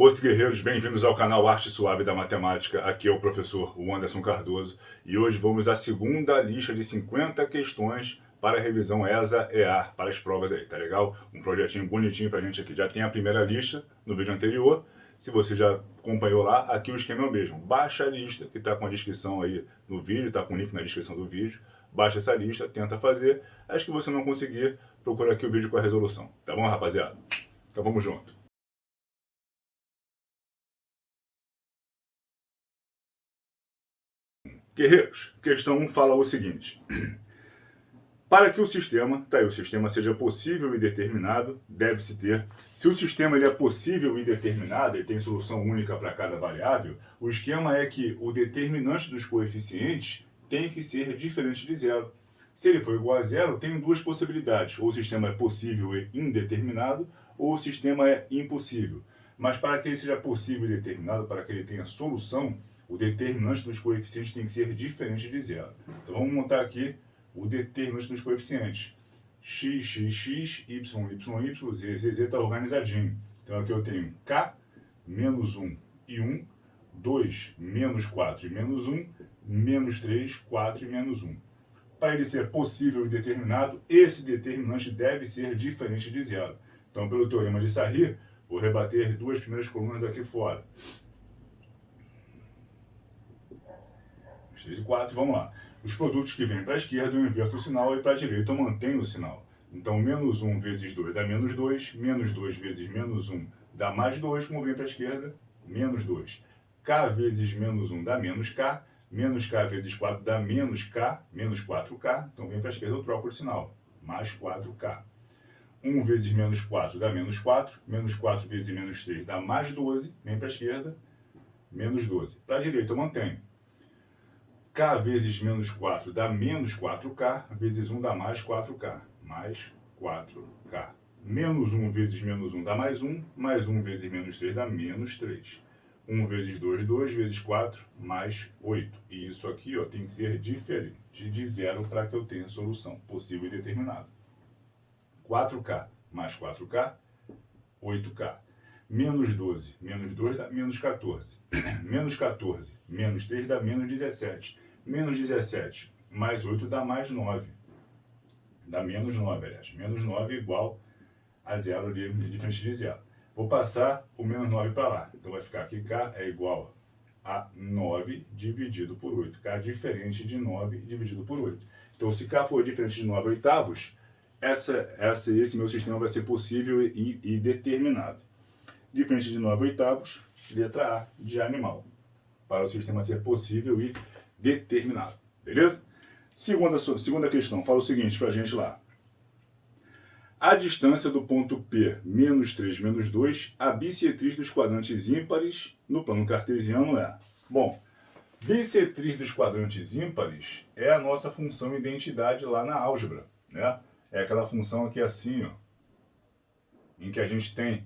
Os guerreiros, bem-vindos ao canal Arte Suave da Matemática. Aqui é o professor Anderson Cardoso e hoje vamos à segunda lista de 50 questões para a revisão ESA-EAR para as provas aí, tá legal? Um projetinho bonitinho pra gente aqui. Já tem a primeira lista no vídeo anterior. Se você já acompanhou lá, aqui o esquema é o mesmo. Baixa a lista que está com a descrição aí no vídeo, está com o link na descrição do vídeo. Baixa essa lista, tenta fazer. Acho que você não conseguir, procura aqui o vídeo com a resolução. Tá bom, rapaziada? Então vamos junto. Guerreiros, questão 1 fala o seguinte. Para que o sistema seja possível e determinado, deve-se ter... Se o sistema ele é possível e determinado, ele tem solução única para cada variável, o esquema é que o determinante dos coeficientes tem que ser diferente de zero. Se ele for igual a zero, tem duas possibilidades. Ou o sistema é possível e indeterminado, ou o sistema é impossível. Mas para que ele seja possível e determinado, para que ele tenha solução, o determinante dos coeficientes tem que ser diferente de zero. Então vamos montar aqui o determinante dos coeficientes. X, x, x, y, y, y, z, z, z está organizadinho. Então aqui eu tenho k, menos 1 e 1, 2, menos 4 e menos 1, menos 3, 4 e menos 1. Para ele ser possível e determinado, esse determinante deve ser diferente de zero. Então, pelo teorema de Sarri, vou rebater duas primeiras colunas aqui fora. 3 e 4, vamos lá. Os produtos que vêm para a esquerda eu inverto o sinal e para a direita eu mantenho o sinal. Então, menos 1 vezes 2 dá menos 2, menos 2 vezes menos 1 dá mais 2, como vem para a esquerda, menos 2. K vezes menos 1 dá menos K, menos K vezes 4 dá menos K, menos 4K, então vem para a esquerda eu troco o sinal, mais 4K. 1 vezes menos 4 dá menos 4, menos 4 vezes menos 3 dá mais 12, vem para a esquerda, menos 12. Para a direita eu mantenho. K vezes menos 4 dá menos 4K, vezes 1 dá mais 4K, mais 4K. Menos 1 vezes menos 1 dá mais 1 vezes menos 3 dá menos 3. 1 vezes 2, 2 vezes 4, mais 8. E isso aqui ó, tem que ser diferente de zero para que eu tenha solução possível e determinada. 4K mais 4K, 8K. Menos 12, menos 2 dá menos 14. Menos 14, menos 3 dá menos 17. Menos 17 mais 8 dá mais 9. Dá menos 9, aliás. Menos 9 igual a zero ali, diferente de zero. Vou passar o menos 9 para lá. Então vai ficar aqui K é igual a 9 dividido por 8. K é diferente de 9 dividido por 8. Então se K for diferente de 9 oitavos, esse meu sistema vai ser possível e determinado. Diferente de 9 oitavos, letra A de animal. Para o sistema ser possível e determinado. Beleza? Segunda questão, fala o seguinte para a gente lá. A distância do ponto P, menos 3, menos 2, a bissetriz dos quadrantes ímpares no plano cartesiano é... Bom, bissetriz dos quadrantes ímpares é a nossa função identidade lá na álgebra, né? É aquela função aqui assim, ó, em que a gente tem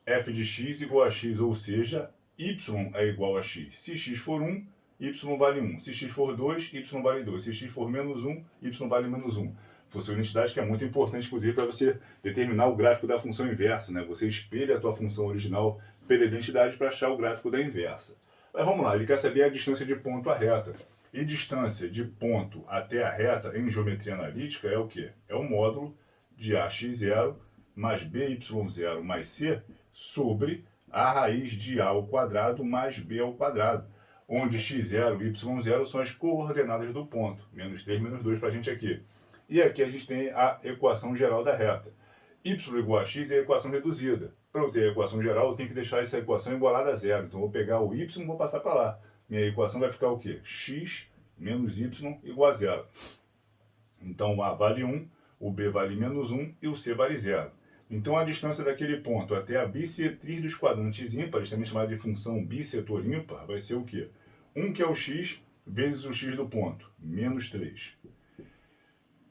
f de x igual a x, ou seja, y é igual a x. Se x for 1, y vale 1. Se x for 2, y vale 2. Se x for menos 1, y vale menos 1. Função de identidade que é muito importante, inclusive, para você determinar o gráfico da função inversa, né? Você espelha a tua função original pela identidade para achar o gráfico da inversa. Mas vamos lá, ele quer saber a distância de ponto à reta. E distância de ponto até a reta em geometria analítica é o quê? É o módulo de ax0 mais by0 mais c sobre a raiz de a ao quadrado mais b ao quadrado, onde x0 e y0 são as coordenadas do ponto. Menos 3, menos 2 para a gente aqui. E aqui a gente tem a equação geral da reta. Y igual a x é a equação reduzida. Para eu ter a equação geral, eu tenho que deixar essa equação igualada a zero. Então, eu vou pegar o y e vou passar para lá. Minha equação vai ficar o quê? X menos y igual a zero. Então, o a vale 1, o b vale menos 1 e o c vale 0. Então, a distância daquele ponto até a bissetriz dos quadrantes ímpares, também chamada de função bissetor ímpar, vai ser o quê? 1 que é o x vezes o x do ponto, menos 3.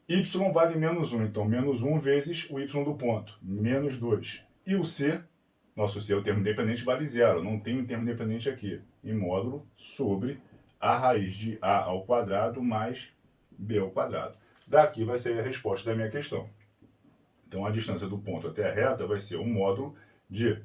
Y vale menos 1, então menos 1 vezes o y do ponto, menos 2. E o c, nosso c é o termo independente, vale 0, não tem um termo independente aqui, em módulo sobre a raiz de a ao quadrado mais b ao quadrado. Daqui vai ser a resposta da minha questão. Então a distância do ponto até a reta vai ser um módulo de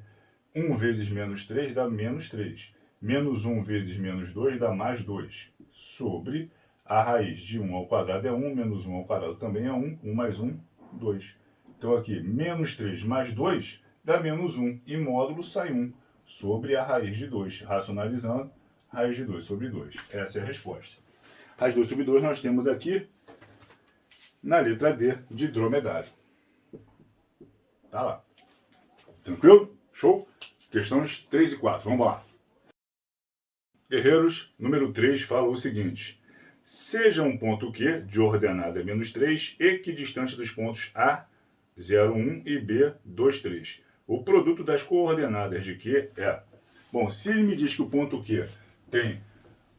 1 vezes menos 3 dá menos 3. Menos 1 vezes menos 2 dá mais 2. Sobre a raiz de 1 ao quadrado é 1, menos 1 ao quadrado também é 1. 1 mais 1, 2. Então aqui, menos 3 mais 2 dá menos 1. E módulo sai 1 sobre a raiz de 2. Racionalizando, raiz de 2 sobre 2. Essa é a resposta. Raiz de 2 sobre 2 nós temos aqui na letra D de dromedário. Tá lá. Tranquilo? Show? Questões 3 e 4. Vamos lá. Guerreiros, número 3 fala o seguinte. Seja um ponto Q de ordenada menos 3 equidistante dos pontos A, 0, 1 e B, 2, 3. O produto das coordenadas de Q é... Bom, se ele me diz que o ponto Q tem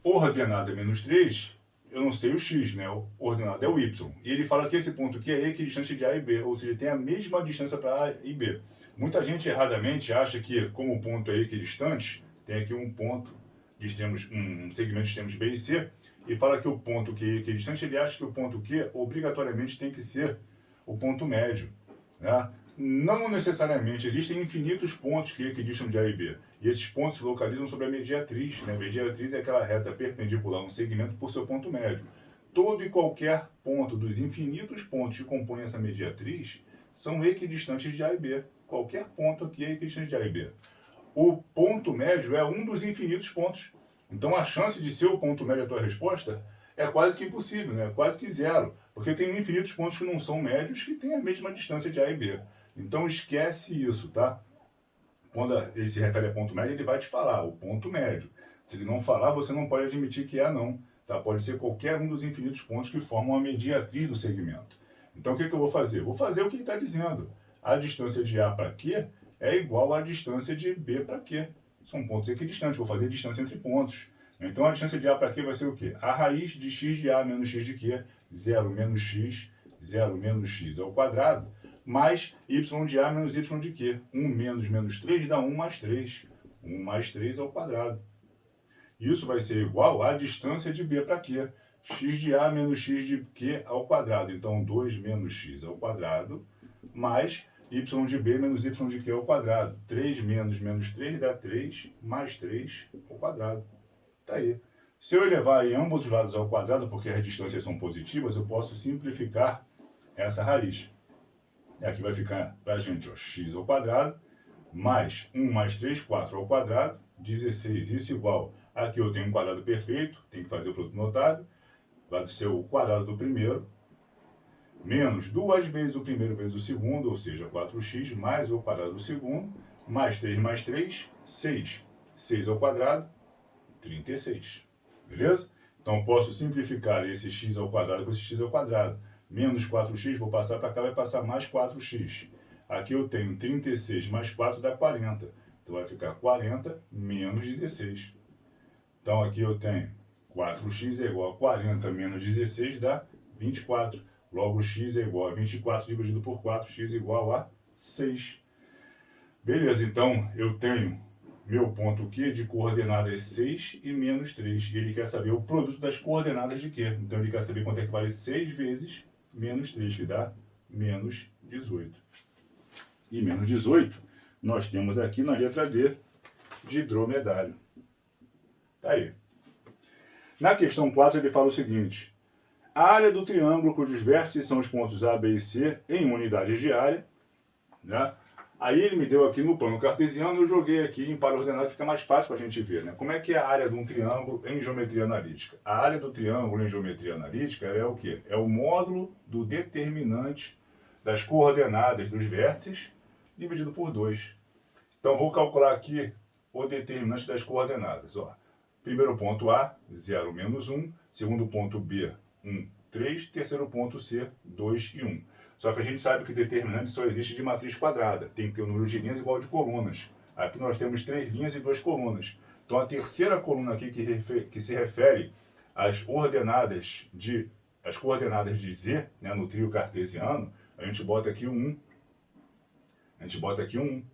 ordenada menos 3, eu não sei o x, né? O ordenado é o y. E ele fala que esse ponto Q é equidistante de A e B, ou seja, tem a mesma distância para A e B. Muita gente erradamente acha que, como o ponto é equidistante, tem aqui um ponto de extremos, um segmento de extremos B e C, e fala que o ponto Q é equidistante, ele acha que o ponto Q obrigatoriamente tem que ser o ponto médio, né? Não necessariamente, existem infinitos pontos que equidistam de A e B. E esses pontos se localizam sobre a mediatriz, né? A mediatriz é aquela reta perpendicular a um segmento por seu ponto médio. Todo e qualquer ponto dos infinitos pontos que compõem essa mediatriz são equidistantes de A e B. Qualquer ponto aqui é equidistante de A e B. O ponto médio é um dos infinitos pontos. Então a chance de ser o ponto médio a tua resposta é quase que impossível, né? Quase que zero. Porque tem infinitos pontos que não são médios que têm a mesma distância de A e B. Então esquece isso, tá? Quando ele se refere a ponto médio, ele vai te falar o ponto médio. Se ele não falar, você não pode admitir que é não. Tá? Pode ser qualquer um dos infinitos pontos que formam a mediatriz do segmento. Então o que eu vou fazer? Vou fazer o que ele está dizendo. A distância de A para Q é igual à distância de B para Q. São pontos equidistantes, vou fazer distância entre pontos. Então a distância de A para Q vai ser o quê? A raiz de x de A menos x de Q, 0 menos x ao quadrado, mais y de A menos y de Q. 1 menos 3 dá 1 mais 3. 1 mais 3 ao quadrado. Isso vai ser igual à distância de B para Q. X de A menos x de Q ao quadrado. Então 2 menos x ao quadrado, mais y de B menos y de Q ao quadrado. 3 menos 3 dá 3 mais 3 ao quadrado. Tá aí. Se eu elevar aí ambos os lados ao quadrado, porque as distâncias são positivas, eu posso simplificar essa raiz. E aqui vai ficar para a gente, ó, x ao quadrado, mais 1 mais 3, 4 ao quadrado, 16. Isso igual, aqui eu tenho um quadrado perfeito, tem que fazer o produto notável, vai ser o quadrado do primeiro, menos 2 vezes o primeiro vezes o segundo, ou seja, 4x, mais o quadrado do segundo, mais 3, 6. 6 ao quadrado, 36. Beleza? Então posso simplificar esse x ao quadrado com esse x ao quadrado. Menos 4x, vou passar para cá, vai passar mais 4x. Aqui eu tenho 36 mais 4 dá 40. Então vai ficar 40 menos 16. Então aqui eu tenho 4x é igual a 40 menos 16 dá 24. Logo x é igual a 24 dividido por 4, x igual a 6. Beleza, então eu tenho meu ponto Q de coordenadas 6 e menos 3. E ele quer saber o produto das coordenadas de Q. Então ele quer saber quanto é que vale 6 vezes menos 3, que dá menos 18. E menos 18 nós temos aqui na letra D de dromedário. Tá aí. Na questão 4 ele fala o seguinte. A área do triângulo cujos vértices são os pontos A, B e C em unidades de área, né? Aí ele me deu aqui no plano cartesiano, eu joguei aqui em par ordenado, fica mais fácil para a gente ver, né? Como é que é a área de um triângulo em geometria analítica? A área do triângulo em geometria analítica é o quê? É o módulo do determinante das coordenadas dos vértices dividido por 2. Então vou calcular aqui o determinante das coordenadas. Ó. Primeiro ponto A, 0, menos 1. Segundo ponto B, 1, 3. Terceiro ponto C, 2 e 1. Só que a gente sabe que determinante só existe de matriz quadrada. Tem que ter um número de linhas igual de colunas. Aqui nós temos 3 linhas e 2 colunas. Então a terceira coluna aqui que se refere às coordenadas de Z, né, no trio cartesiano, a gente bota aqui um 1. A gente bota aqui um 1,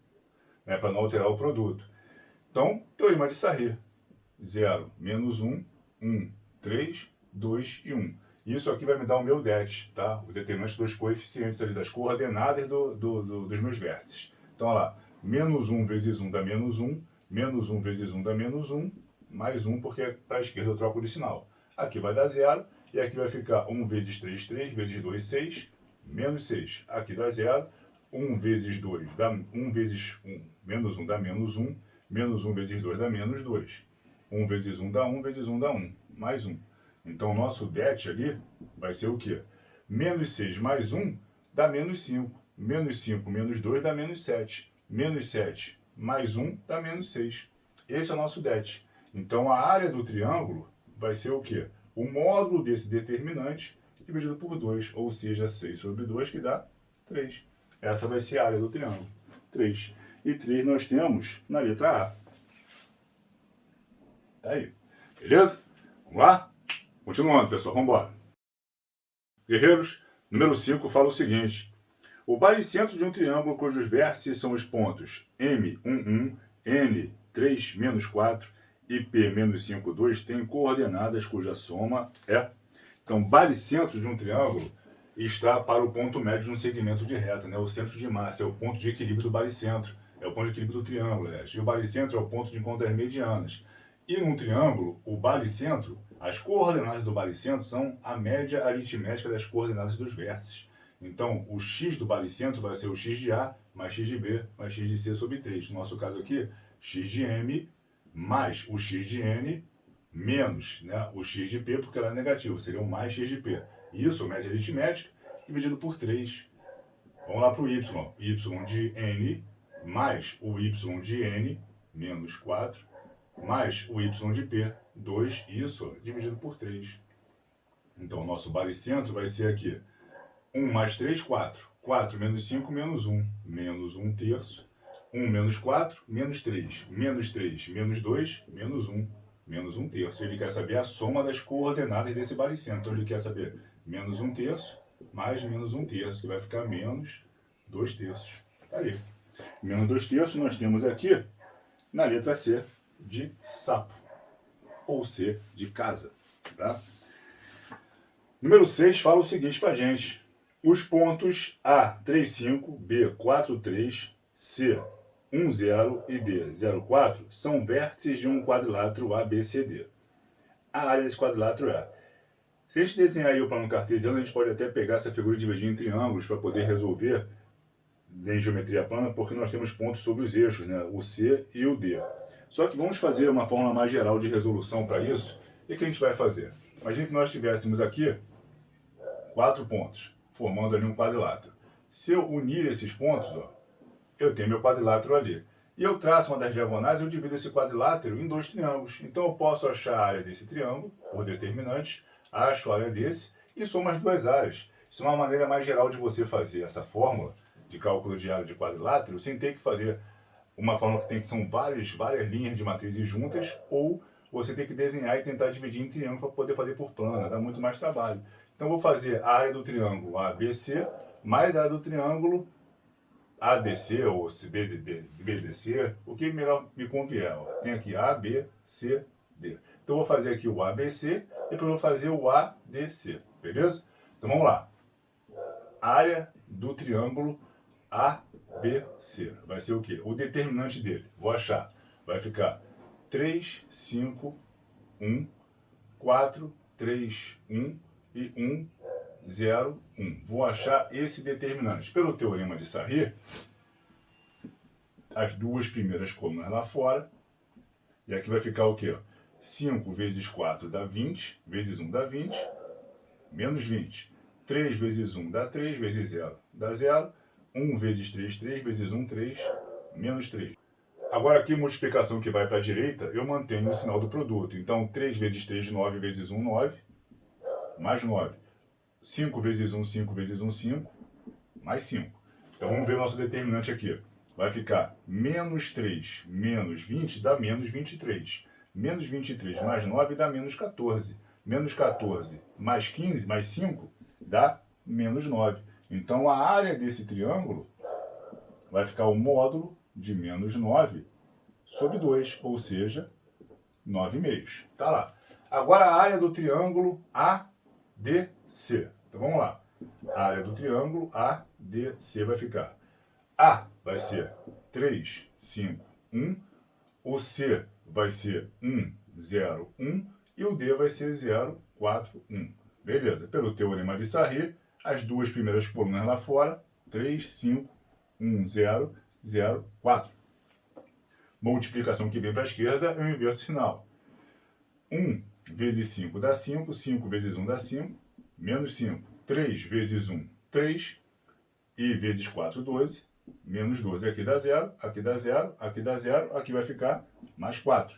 né, para não alterar o produto. Então, teorema de Sarré. 0, menos 1, 1, 3, 2 e 1. Isso aqui vai me dar o meu det, tá? O determinante dos coeficientes ali, das coordenadas dos meus vértices. Então, olha lá, Menos 1 vezes 1 dá menos 1. Menos 1 vezes 1 dá menos 1. Mais 1, porque para a esquerda eu troco de sinal. Aqui vai dar 0. E aqui vai ficar 1 vezes 3, 3. Vezes 2, 6. Menos 6. Aqui dá 0. 1 vezes 2 dá 1 vezes 1. Menos 1 dá menos 1. Menos 1 vezes 2 dá menos 2. 1 vezes 1 dá 1. Vezes 1 dá 1. Mais 1. Então, o nosso det ali vai ser o quê? Menos 6 mais 1 dá menos 5. Menos 5 menos 2 dá menos 7. Menos 7 mais 1 dá menos 6. Esse é o nosso det. Então, a área do triângulo vai ser o quê? O módulo desse determinante dividido por 2, ou seja, 6 sobre 2, que dá 3. Essa vai ser a área do triângulo. 3. E 3 nós temos na letra A. Tá aí. Beleza? Vamos lá? Continuando, pessoal. Vamos embora. Guerreiros, número 5 fala o seguinte. O baricentro de um triângulo cujos vértices são os pontos M11, N3, menos 4 e P, menos 5, 2 tem coordenadas cuja soma é... Então, baricentro de um triângulo está para o ponto médio de um segmento de reta, né? O centro de massa é o ponto de equilíbrio do baricentro, é o ponto de equilíbrio do triângulo, aliás. E o baricentro é o ponto de encontro das medianas. E num triângulo, o baricentro, as coordenadas do baricentro são a média aritmética das coordenadas dos vértices. Então, o x do baricentro vai ser o x de A mais x de B mais x de C sobre 3. No nosso caso aqui, x de M mais o x de N menos, né, o x de P, porque ela é negativa, seria o mais x de P. Isso, média aritmética, dividido por 3. Vamos lá para o y. Y de N mais o y de N menos 4 mais o y de P, 2, isso, dividido por 3. Então, o nosso baricentro vai ser aqui 1 mais 3, 4. 4 menos 5, menos 1. Menos 1 terço. 1 menos 4, menos 3. Menos 3, menos 2, menos 1. Menos 1 terço. Ele quer saber a soma das coordenadas desse baricentro. Então, ele quer saber menos 1 terço mais menos 1 terço, que vai ficar menos 2 terços. Tá aí. Menos 2 terços nós temos aqui na letra C de sapo. Ou C de casa. Tá? Número 6 fala o seguinte pra gente. Os pontos A, 3, 5, B, 4, 3, C, 1, 0 e D, 0, 4 são vértices de um quadrilátero ABCD. A área desse quadrilátero é... Se a gente desenhar aí o plano cartesiano, a gente pode até pegar essa figura e dividir em triângulos para poder resolver em geometria plana, porque nós temos pontos sobre os eixos, né? O C e o D. Só que vamos fazer uma forma mais geral de resolução para isso. O que a gente vai fazer? Imagina que nós tivéssemos aqui 4 pontos, formando ali um quadrilátero. Se eu unir esses pontos, ó, eu tenho meu quadrilátero ali. E eu traço uma das diagonais e eu divido esse quadrilátero em 2 triângulos. Então eu posso achar a área desse triângulo, por determinantes, acho a área desse e somo as 2 áreas. Isso é uma maneira mais geral de você fazer essa fórmula de cálculo de área de quadrilátero, sem ter que fazer uma fórmula que são várias linhas de matrizes juntas, ou você tem que desenhar e tentar dividir em triângulo para poder fazer por plana, dá muito mais trabalho. Então eu vou fazer a área do triângulo ABC mais a área do triângulo ADC ou BDC, o que melhor me convier. Ó. Tem aqui A, B, C, D. Então eu vou fazer aqui o ABC e depois eu vou fazer o ADC, beleza? Então vamos lá. Área do triângulo ABC. Vai ser o quê? O determinante dele. Vou achar. Vai ficar 3, 5, 1, 4, 3, 1 e 1, 0, 1. Vou achar esse determinante. Pelo teorema de Sarri, as 2 primeiras colunas lá fora. E aqui vai ficar o quê? 5 vezes 4 dá 20, vezes 1 dá 20, menos 20. 3 vezes 1 dá 3, vezes 0 dá 0. 1 vezes 3, 3, vezes 1, 3, menos 3. Agora aqui, multiplicação que vai para a direita, eu mantenho o sinal do produto. Então, 3 vezes 3, 9, vezes 1, 9, mais 9. 5 vezes 1, 5 vezes 1, 5, mais 5. Então, vamos ver o nosso determinante aqui. Vai ficar menos 3 menos 20 dá menos 23. Menos 23 mais 9 dá menos 14. Menos 14 mais 15, mais 5, dá menos 9. Então, a área desse triângulo vai ficar o módulo de menos 9 sobre 2, ou seja, 9 meios. Tá lá. Agora, a área do triângulo ADC. Então, vamos lá. A área do triângulo ADC vai ficar A vai ser 3, 5, 1. O C vai ser 1, 0, 1. E o D vai ser 0, 4, 1. Beleza. Pelo teorema de Sarré, as duas primeiras colunas lá fora, 3, 5, 1, 0, 0, 4. Multiplicação que vem para a esquerda, eu inverto o sinal. 1 vezes 5 dá 5, 5 vezes 1 dá 5, menos 5. 3 vezes 1, 3, e vezes 4, 12, menos 12. Aqui dá 0, aqui dá 0, aqui dá 0, aqui vai ficar mais 4.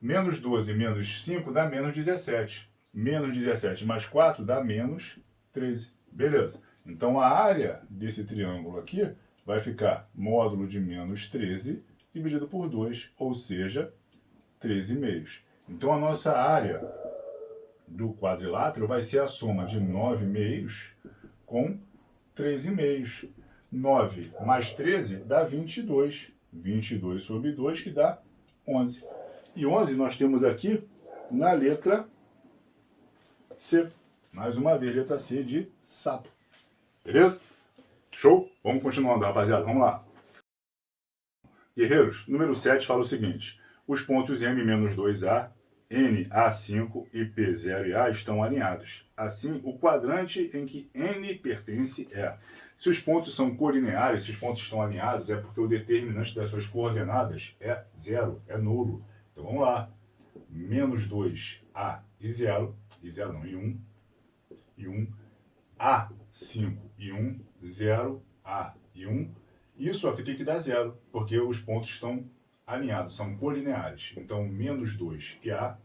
Menos 12 menos 5 dá menos 17. Menos 17 mais 4 dá menos 13. Beleza. Então a área desse triângulo aqui vai ficar módulo de menos 13 dividido por 2, ou seja, 13 meios. Então a nossa área do quadrilátero vai ser a soma de 9 meios com 13 meios. 9 mais 13 dá 22. 22 sobre 2 que dá 11. E 11 nós temos aqui na letra C. Mais uma vez, letra C de sapo. Beleza? Show? Vamos continuando, rapaziada. Vamos lá. Guerreiros, número 7 fala o seguinte. Os pontos M-2A, N, A5 e P0 e A estão alinhados. Assim, o quadrante em que N pertence é. Se os pontos são colineares, se os pontos estão alinhados, é porque o determinante das suas coordenadas é 0, é nulo. Então vamos lá. Menos 2, A e 0. E 0 não, e 1. E 1. A, 5 e 1. 0, A e 1. Isso aqui tem que dar 0, porque os pontos estão alinhados, são colineares. Então, menos 2 e A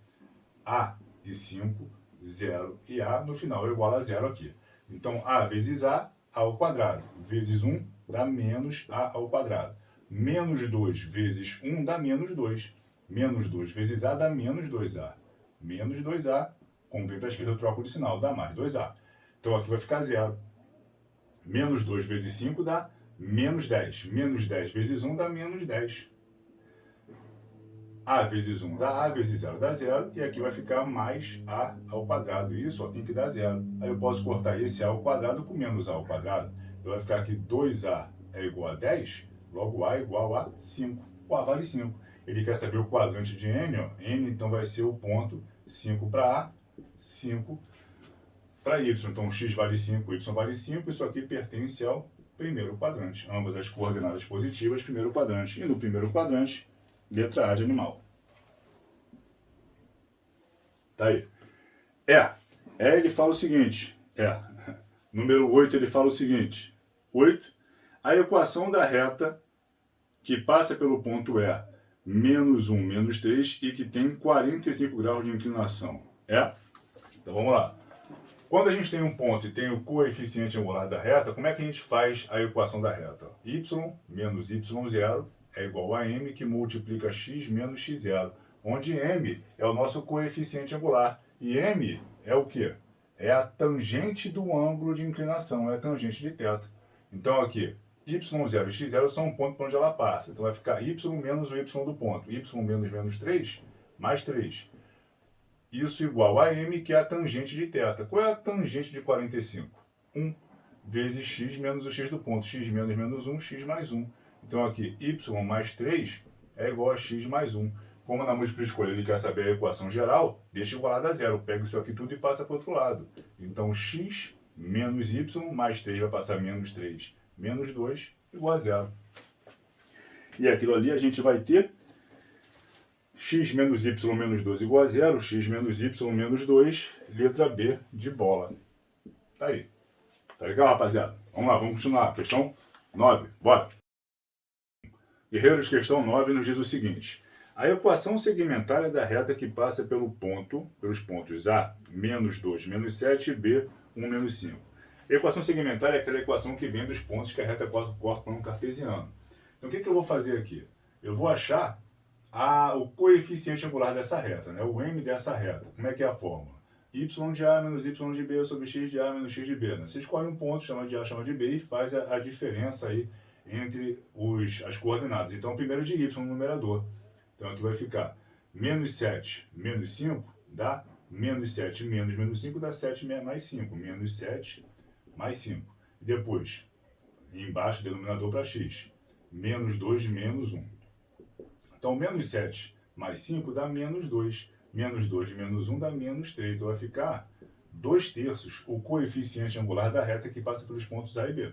e 5, 0 e A, no final é igual a 0 aqui. Então, A vezes A ao quadrado, vezes 1 dá menos A ao quadrado. Menos 2 vezes 1 dá menos 2. Menos 2 vezes A dá menos 2A. Menos 2A, como vem para a esquerda, eu troco de sinal, dá mais 2A. Então, aqui vai ficar 0. Menos 2 vezes 5 dá menos 10. Menos 10 vezes 1 dá menos 10. A vezes 1 dá A, vezes 0 dá 0, e aqui vai ficar mais A ao quadrado. Isso ó, tem que dar 0. Aí eu posso cortar esse A ao quadrado com menos A ao quadrado. Então vai ficar aqui 2A é igual a 10, logo A é igual a 5. O A vale 5. Ele quer saber o quadrante de N, ó. N então vai ser o ponto 5 para A, 5 para Y. Então X vale 5, Y vale 5. Isso aqui pertence ao primeiro quadrante. Ambas as coordenadas positivas, primeiro quadrante. E no primeiro quadrante, letra A de animal. Tá aí. Ele fala o seguinte. Número 8, ele fala o seguinte. 8. A equação da reta que passa pelo ponto E, menos 1, menos 3, e que tem 45 graus de inclinação. Então vamos lá. Quando a gente tem um ponto e tem o coeficiente angular da reta, como é que a gente faz a equação da reta? Y menos y0 é igual a m que multiplica x menos x0, onde m é o nosso coeficiente angular. E m é o quê? É a tangente do ângulo de inclinação, é a tangente de θ. Então aqui, y0 e x0 são um ponto por onde ela passa. Então vai ficar y menos o y do ponto. Y menos menos 3, mais 3. Isso igual a m, que é a tangente de θ. Qual é a tangente de 45? 1 vezes x menos o x do ponto. X menos menos 1, x mais 1. Então aqui, y mais 3 é igual a x mais 1. Como na múltipla escolha ele quer saber a equação geral, deixa igualado a zero. Pega isso aqui tudo e passa para o outro lado. Então x menos y mais 3 vai passar menos 3 menos 2 igual a zero. E aquilo ali a gente vai ter x menos y menos 2 igual a zero, x menos y menos 2, letra B de bola. Tá aí. Tá legal, rapaziada? Vamos lá, vamos continuar. Questão 9. Bora! Guerreiros, questão 9 nos diz o seguinte. A equação segmentária da reta que passa pelos pontos A, menos 2, menos 7 e B, 1, menos 5. A equação segmentária é aquela equação que vem dos pontos que a reta corta por um cartesiano. Então o que eu vou fazer aqui? Eu vou achar o coeficiente angular dessa reta, né? O m dessa reta. Como é que é a fórmula? Y de A menos Y de B sobre x de A menos x de B. Né? Você escolhe um ponto, chama de A, chama de B e faz a diferença aí entre as coordenadas. Então, primeiro de Y no numerador. Então, aqui vai ficar menos 7 menos 5 dá menos 7 menos menos 5 dá 7 mais 5. Menos 7 mais 5. Depois, e embaixo denominador para x. Menos 2 menos 1. Então, menos 7 mais 5 dá menos 2. Menos 2 menos 1 dá menos 3. Então, vai ficar 2/3 o coeficiente angular da reta que passa pelos pontos A e B.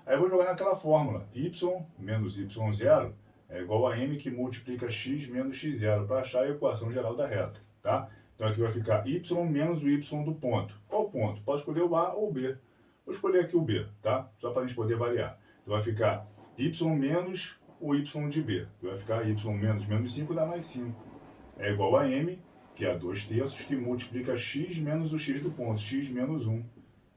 Aí eu vou jogar naquela fórmula. Y menos y0 é igual a m que multiplica x menos x0 para achar a equação geral da reta. Tá? Então, aqui vai ficar y menos o y do ponto. Qual ponto? Pode escolher o A ou o B. Vou escolher aqui o B, tá? Só para a gente poder variar. Então, vai ficar y menos o y de B. Vai ficar y menos 5 dá mais 5. É igual a m, que é 2/3, que multiplica x menos o x do ponto. X menos 1.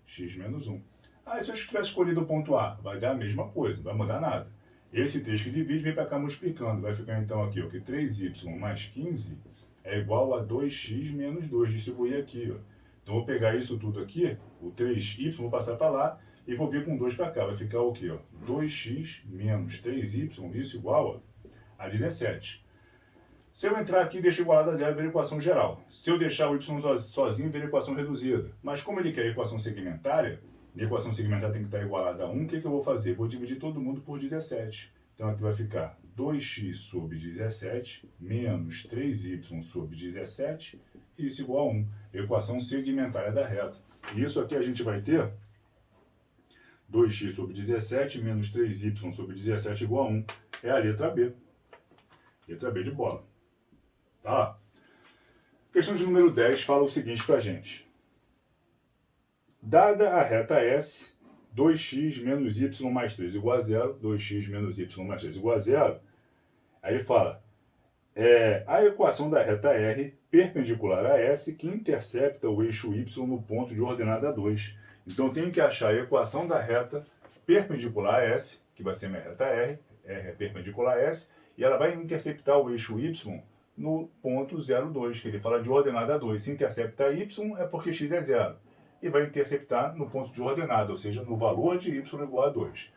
X menos 1. Aí, se eu tivesse escolhido o ponto A, vai dar a mesma coisa, não vai mudar nada. Esse 3 que divide vem para cá multiplicando. Vai ficar, então, aqui, ó, que 3y mais 15 é igual a 2x menos 2. Distribuir aqui, ó. Então, vou pegar isso tudo aqui, o 3y, vou passar para lá, e vou vir com 2 para cá. Vai ficar o quê? Ó? 2x menos 3y, isso igual a 17. Se eu entrar aqui, deixo igualado a zero, ver a equação geral. Se eu deixar o y sozinho, ver a equação reduzida. Mas como ele quer a equação segmentária, a equação segmentária tem que estar igualada a 1, o que eu vou fazer? Vou dividir todo mundo por 17. Então, aqui vai ficar 2x sobre 17 menos 3y sobre 17, isso igual a 1. Equação segmentária da reta. E isso aqui a gente vai ter 2x sobre 17 menos 3y sobre 17 igual a 1. É a letra B. Letra B de bola. Tá? Questão de número 10 fala o seguinte pra gente. Dada a reta S, 2x menos y mais 3 igual a 0, 2x menos y mais 3 igual a 0, aí ele fala, a equação da reta R perpendicular a S que intercepta o eixo y no ponto de ordenada 2. Então, eu tenho que achar a equação da reta perpendicular a S, que vai ser minha reta R é perpendicular a S, e ela vai interceptar o eixo y no ponto 0,2, que ele fala de ordenada 2. Se intercepta y é porque x é 0. E vai interceptar no ponto de ordenada, ou seja, no valor de y igual a 2.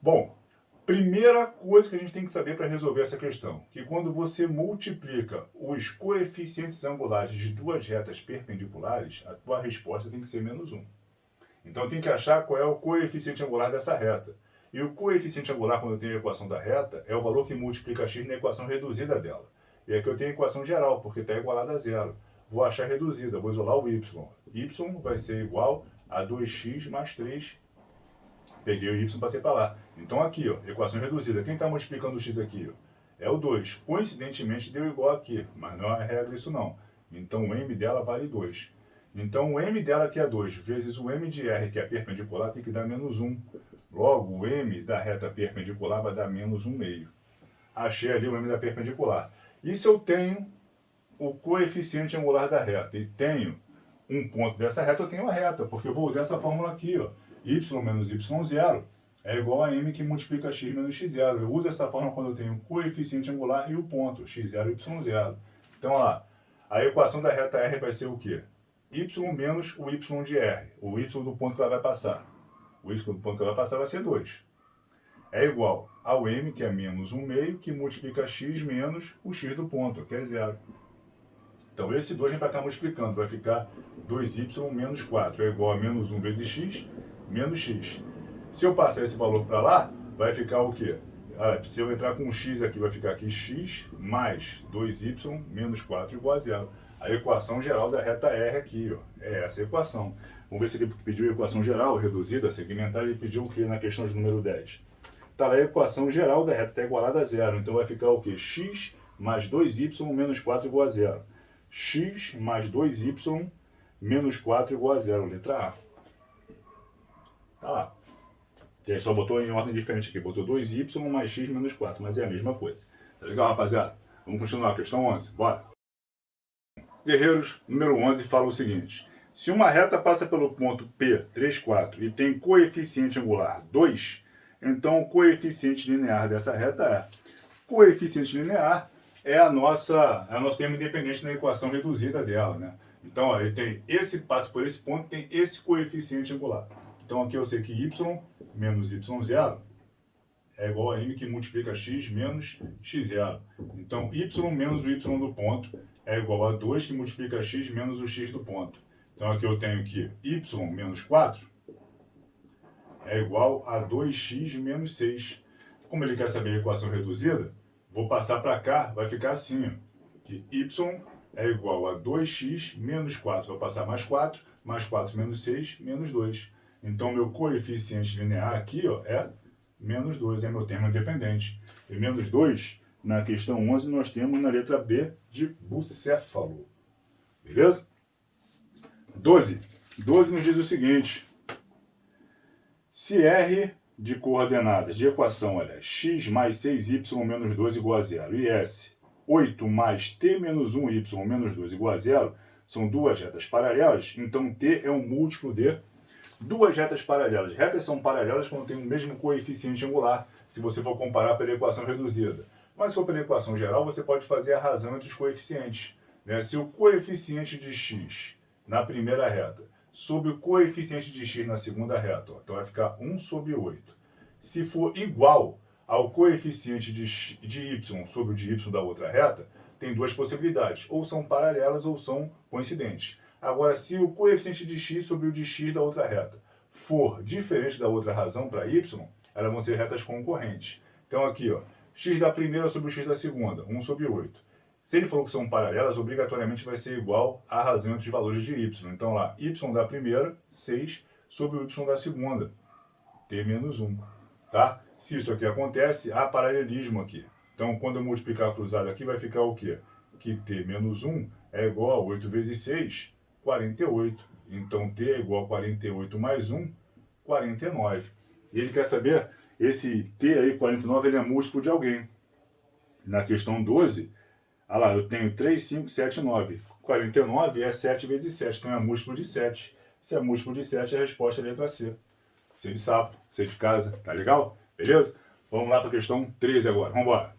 Bom, primeira coisa que a gente tem que saber para resolver essa questão, que quando você multiplica os coeficientes angulares de duas retas perpendiculares, a tua resposta tem que ser menos 1. Então tem que achar qual é o coeficiente angular dessa reta. E o coeficiente angular, quando eu tenho a equação da reta, é o valor que multiplica x na equação reduzida dela. E aqui eu tenho a equação geral, porque está igualada a 0. Vou achar reduzida, vou isolar o y. Y vai ser igual a 2x mais 3. Peguei o y, passei para lá. Então aqui, ó, equação reduzida. Quem está multiplicando o x aqui? Ó, é o 2. Coincidentemente deu igual aqui, mas não é regra isso não. Então o m dela vale 2. Então o m dela que é 2 vezes o m de r, que é perpendicular, tem que dar menos 1. Logo, o m da reta perpendicular vai dar menos 1/2. Achei ali o m da perpendicular. E se eu tenho o coeficiente angular da reta e tenho um ponto dessa reta, eu tenho a reta, porque eu vou usar essa fórmula aqui, ó. Y menos y0 é igual a m que multiplica x menos x0. Eu uso essa fórmula quando eu tenho o coeficiente angular e o ponto, x0 e y0. Então, ó, a equação da reta R vai ser o quê? Y menos o y de R, o y do ponto que ela vai passar. O y do ponto que ela vai passar vai ser 2. É igual ao m, que é menos 1/2, que multiplica x menos o x do ponto, que é 0. Então, esse 2 vem para cá multiplicando, vai ficar 2y menos 4, é igual a menos 1 vezes x, menos x. Se eu passar esse valor para lá, vai ficar o quê? Se eu entrar com um x aqui, vai ficar aqui x mais 2y menos 4 igual a 0. A equação geral da reta R aqui, ó, é essa equação. Vamos ver se ele pediu a equação geral reduzida, segmentar, ele pediu o que na questão de número 10? Está lá a equação geral da reta, está igualada a 0. Então vai ficar o quê? X mais 2y menos 4 igual a 0. X mais 2y menos 4 igual a 0. Letra A. Tá lá. E aí só botou em ordem diferente aqui. Botou 2y mais x menos 4, mas é a mesma coisa. Tá legal, rapaziada? Vamos continuar. Questão 11. Bora. Guerreiros, número 11 fala o seguinte. Se uma reta passa pelo ponto P, 3, 4 e tem coeficiente angular 2, então o coeficiente linear dessa reta é. Coeficiente linear é nosso termo independente na equação reduzida dela, né? Então, ó, ele tem passa por esse ponto, tem esse coeficiente angular. Então aqui eu sei que y menos y0 é igual a m que multiplica x menos x0. Então y menos o y do ponto é igual a 2 que multiplica x menos o x do ponto. Então aqui eu tenho que y menos 4 é igual a 2x menos 6. Como ele quer saber a equação reduzida, vou passar para cá, vai ficar assim, ó, que y é igual a 2x menos 4, vai passar mais 4 menos 6, menos 2. Então, meu coeficiente linear aqui, ó, é menos 2, é meu termo independente. E menos 2, na questão 11, nós temos na letra B de bucéfalo. Beleza? 12. 12 nos diz o seguinte. Se R de coordenadas de equação, aliás, x mais 6y menos 2 igual a 0 e S, 8 mais t menos 1y menos 2 igual a 0, são duas retas paralelas, então t é um múltiplo de duas retas paralelas. Retas são paralelas quando tem o mesmo coeficiente angular, se você for comparar pela equação reduzida. Mas se for pela equação geral, você pode fazer a razão entre os coeficientes. Né? Se o coeficiente de x na primeira reta sobre o coeficiente de x na segunda reta, ó, então vai ficar 1 sobre 8. Se for igual ao coeficiente de y sobre o de y da outra reta, tem duas possibilidades, ou são paralelas ou são coincidentes. Agora, se o coeficiente de x sobre o de x da outra reta for diferente da outra razão para y, elas vão ser retas concorrentes. Então aqui, ó, x da primeira sobre o x da segunda, 1 sobre 8. Se ele falou que são paralelas, obrigatoriamente vai ser igual à razão entre os valores de y. Então lá, y da primeira, 6, sobre o y da segunda, t menos 1. Tá? Se isso aqui acontece, há paralelismo aqui. Então, quando eu multiplicar cruzado aqui, vai ficar o quê? Que t menos 1 é igual a 8 vezes 6, 48. Então, t é igual a 48 mais 1, 49. E ele quer saber, esse t aí, 49, ele é múltiplo de alguém. Na questão 12, olha lá, eu tenho 3, 5, 7, 9. 49 é 7 vezes 7, então é múltiplo de 7. Se é múltiplo de 7, a resposta é a letra C. C de sapo, C de casa, tá legal? Beleza? Vamos lá para a questão 13 agora, vamos embora.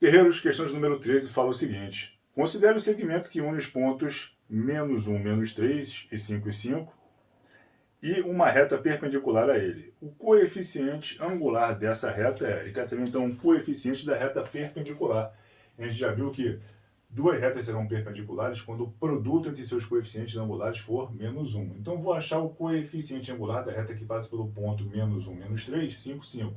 Guerreiros, questão de número 13 fala o seguinte. Considere o segmento que une os pontos menos 1, menos 3 e 5 e 5 e uma reta perpendicular a ele. O coeficiente angular dessa reta é... Ele quer saber, então, o coeficiente da reta perpendicular. A gente já viu que duas retas serão perpendiculares quando o produto entre seus coeficientes angulares for menos 1. Então, vou achar o coeficiente angular da reta que passa pelo ponto menos 1, menos 3, 5, 5.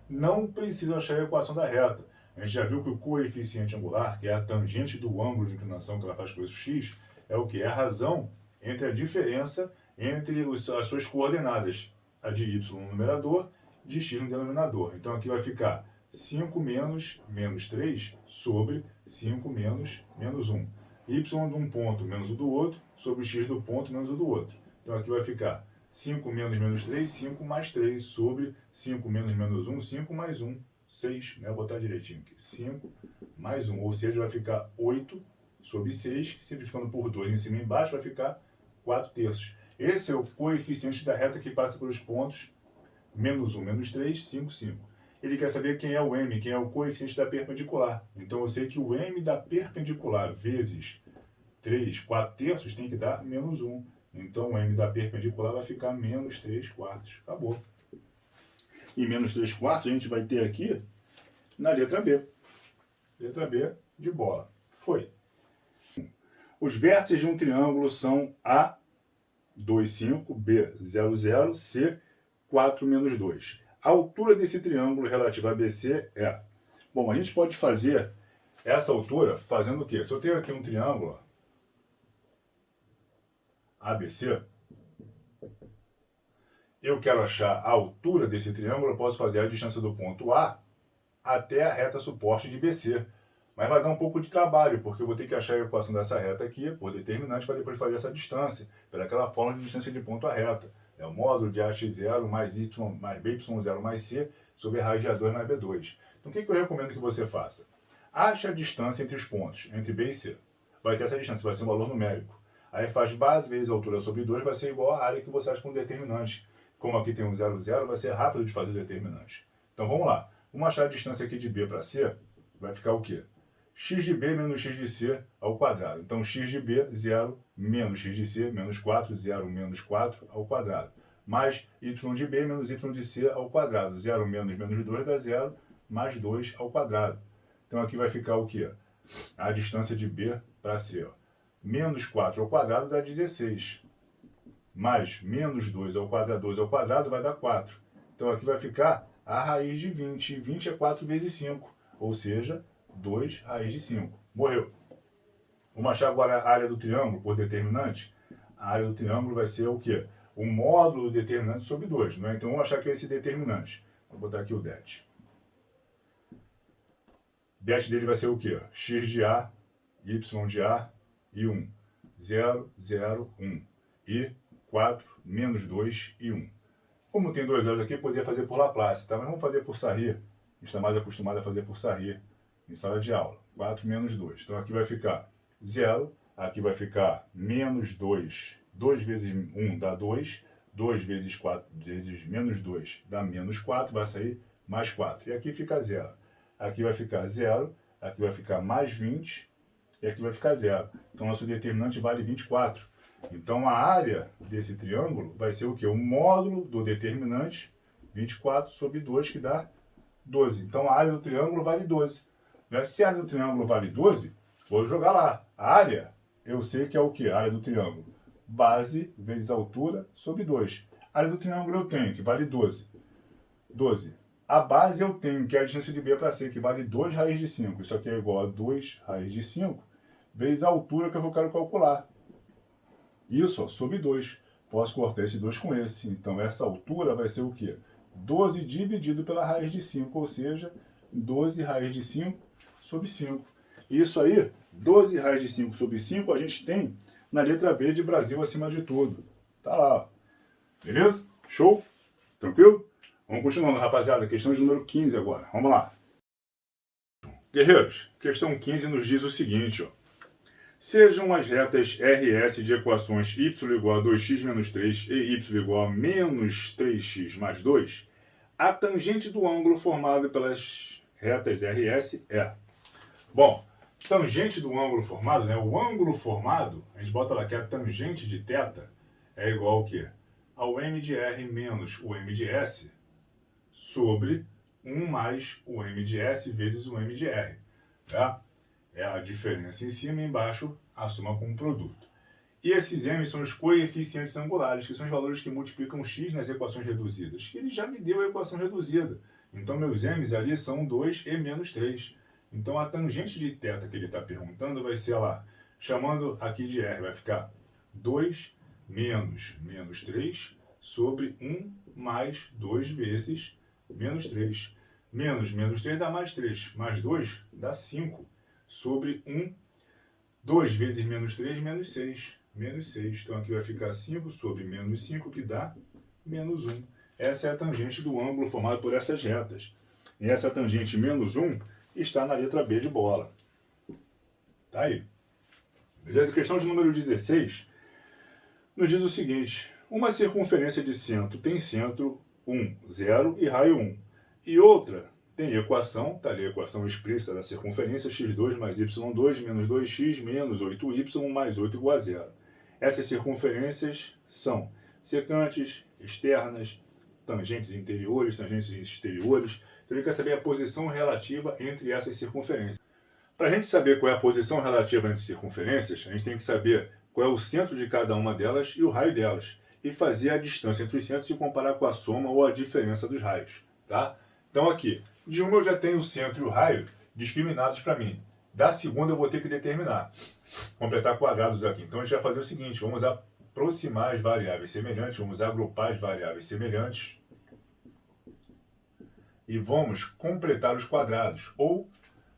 Não preciso achar a equação da reta. A gente já viu que o coeficiente angular, que é a tangente do ângulo de inclinação que ela faz com o eixo x, é o que? É a razão entre a diferença entre as suas coordenadas. A de y no numerador, de x no denominador. Então, aqui vai ficar 5 menos 3 sobre 5 menos 1. Y de um ponto menos o do outro, sobre x do ponto menos o do outro. Então aqui vai ficar 5 menos 3, 5 mais 3, sobre 5 menos 1, 5 mais 1, 6. Né? Vou botar direitinho aqui. 5 mais 1, ou seja, vai ficar 8 sobre 6, simplificando por 2 em cima e embaixo, vai ficar 4 terços. Esse é o coeficiente da reta que passa pelos pontos menos 1, menos 3, 5, 5. Ele quer saber quem é o m, quem é o coeficiente da perpendicular. Então, eu sei que o m da perpendicular vezes 3, 4 terços tem que dar menos 1. Então, o m da perpendicular vai ficar menos 3 quartos. Acabou. E menos 3 quartos a gente vai ter aqui na letra B. Letra B de bola. Foi. Os vértices de um triângulo são A, 2, 5, B, 0, 0, C, 4, menos 2. A altura desse triângulo relativa a BC é... Bom, a gente pode fazer essa altura fazendo o quê? Se eu tenho aqui um triângulo ABC, eu quero achar a altura desse triângulo, eu posso fazer a distância do ponto A até a reta suporte de BC. Mas vai dar um pouco de trabalho, porque eu vou ter que achar a equação dessa reta aqui, por determinante, para depois fazer essa distância, pelaquela forma de distância de ponto a reta. É o módulo de AX0 mais Y mais BY0 mais C sobre a raiz de A2 mais B2. Então, o que eu recomendo que você faça? Ache a distância entre os pontos, entre B e C. Vai ter essa distância, vai ser um valor numérico. Aí faz base vezes altura sobre 2, vai ser igual à área que você acha com determinante. Como aqui tem um 0, 0, vai ser rápido de fazer o determinante. Então, vamos lá. Vamos achar a distância aqui de B para C, vai ficar o quê? X de B menos x de C ao quadrado. Então, x de B, 0, menos x de C, menos 4, 0, menos 4 ao quadrado. Mais y de B menos y de C ao quadrado. 0 menos 2 dá 0, mais 2 ao quadrado. Então, aqui vai ficar o quê? A distância de B para C. Ó. Menos 4 ao quadrado dá 16. mais menos 2 ao quadrado vai dar 4. Então aqui vai ficar a raiz de 20. 20 é 4 vezes 5, ou seja, 2 raiz de 5. Morreu. Vamos achar agora a área do triângulo por determinante. A área do triângulo vai ser o quê? O módulo do determinante sobre 2. Né? Então vamos achar que é esse determinante. Vou botar aqui o det. Det dele vai ser o quê? X de A, Y de A e 1. 0, 0, 1. E 4, menos 2 e 1. Como tem dois zeros aqui, eu poderia fazer por Laplace, tá? Mas vamos fazer por Sarri. A gente está mais acostumado a fazer por Sarri em sala de aula. 4 menos 2. Então aqui vai ficar 0, aqui vai ficar menos 2. 2 vezes 1 dá 2. 2 vezes 4 vezes menos 2 dá menos 4, vai sair mais 4. E aqui fica 0. Aqui vai ficar 0, aqui vai ficar mais 20 e aqui vai ficar 0. Então nosso determinante vale 24. Então a área desse triângulo vai ser o quê? O módulo do determinante 24 sobre 2, que dá 12. Então a área do triângulo vale 12. Se a área do triângulo vale 12, vou jogar lá. A área, eu sei que é o quê? A área do triângulo. Base vezes altura sobre 2. A área do triângulo eu tenho, que vale 12. 12. A base eu tenho, que é a distância de B para C, que vale 2 raiz de 5. Isso aqui é igual a 2 raiz de 5, vezes a altura que eu quero calcular. Isso, ó, sobre 2. Posso cortar esse 2 com esse. Então, essa altura vai ser o quê? 12 dividido pela raiz de 5, ou seja, 12 raiz de 5 sobre 5. Isso aí, 12 raiz de 5 sobre 5, a gente tem na letra B de Brasil acima de tudo. Tá lá, ó. Beleza? Show? Tranquilo? Vamos continuando, rapaziada. Questão de número 15 agora. Vamos lá. Guerreiros, questão 15 nos diz o seguinte, ó. Sejam as retas RS de equações y igual a 2x menos 3 e y igual a menos 3x mais 2, a tangente do ângulo formado pelas retas RS é... Bom, tangente do ângulo formado, né? O ângulo formado, a gente bota lá que a tangente de θ é igual ao quê? Ao m de r menos o m de s sobre 1 mais o m de s vezes o m de r, tá? É a diferença em cima e embaixo, a soma com o produto. E esses m são os coeficientes angulares, que são os valores que multiplicam x nas equações reduzidas. Ele já me deu a equação reduzida. Então, meus m's ali são 2 e menos 3. Então, a tangente de θ que ele está perguntando vai ser lá, chamando aqui de r, vai ficar 2 menos menos 3 sobre 1 mais 2 vezes menos 3. Menos menos 3 dá mais 3. Mais 2 dá 5. Sobre 1, 2 vezes menos 3, menos 6. Menos 6. Então aqui vai ficar 5 sobre menos 5, que dá menos 1. Essa é a tangente do ângulo formado por essas retas. E essa tangente menos 1 está na letra B de bola. Tá aí. Beleza? Questão de número 16 nos diz o seguinte. Uma circunferência de centro tem centro 1, 0 e raio 1. E outra tem equação, está ali a equação explícita da circunferência, x2 mais y2 menos 2x menos 8y mais 8 igual a 0. Essas circunferências são secantes, externas, tangentes interiores, tangentes exteriores. Então, a gente quer saber a posição relativa entre essas circunferências. Para a gente saber qual é a posição relativa entre circunferências, a gente tem que saber qual é o centro de cada uma delas e o raio delas. E fazer a distância entre os centros e comparar com a soma ou a diferença dos raios. Tá? Então aqui, de uma eu já tenho o centro e o raio discriminados para mim. Da segunda eu vou ter que determinar. Completar quadrados aqui. Então a gente vai fazer o seguinte, vamos aproximar as variáveis semelhantes, vamos agrupar as variáveis semelhantes e vamos completar os quadrados, ou,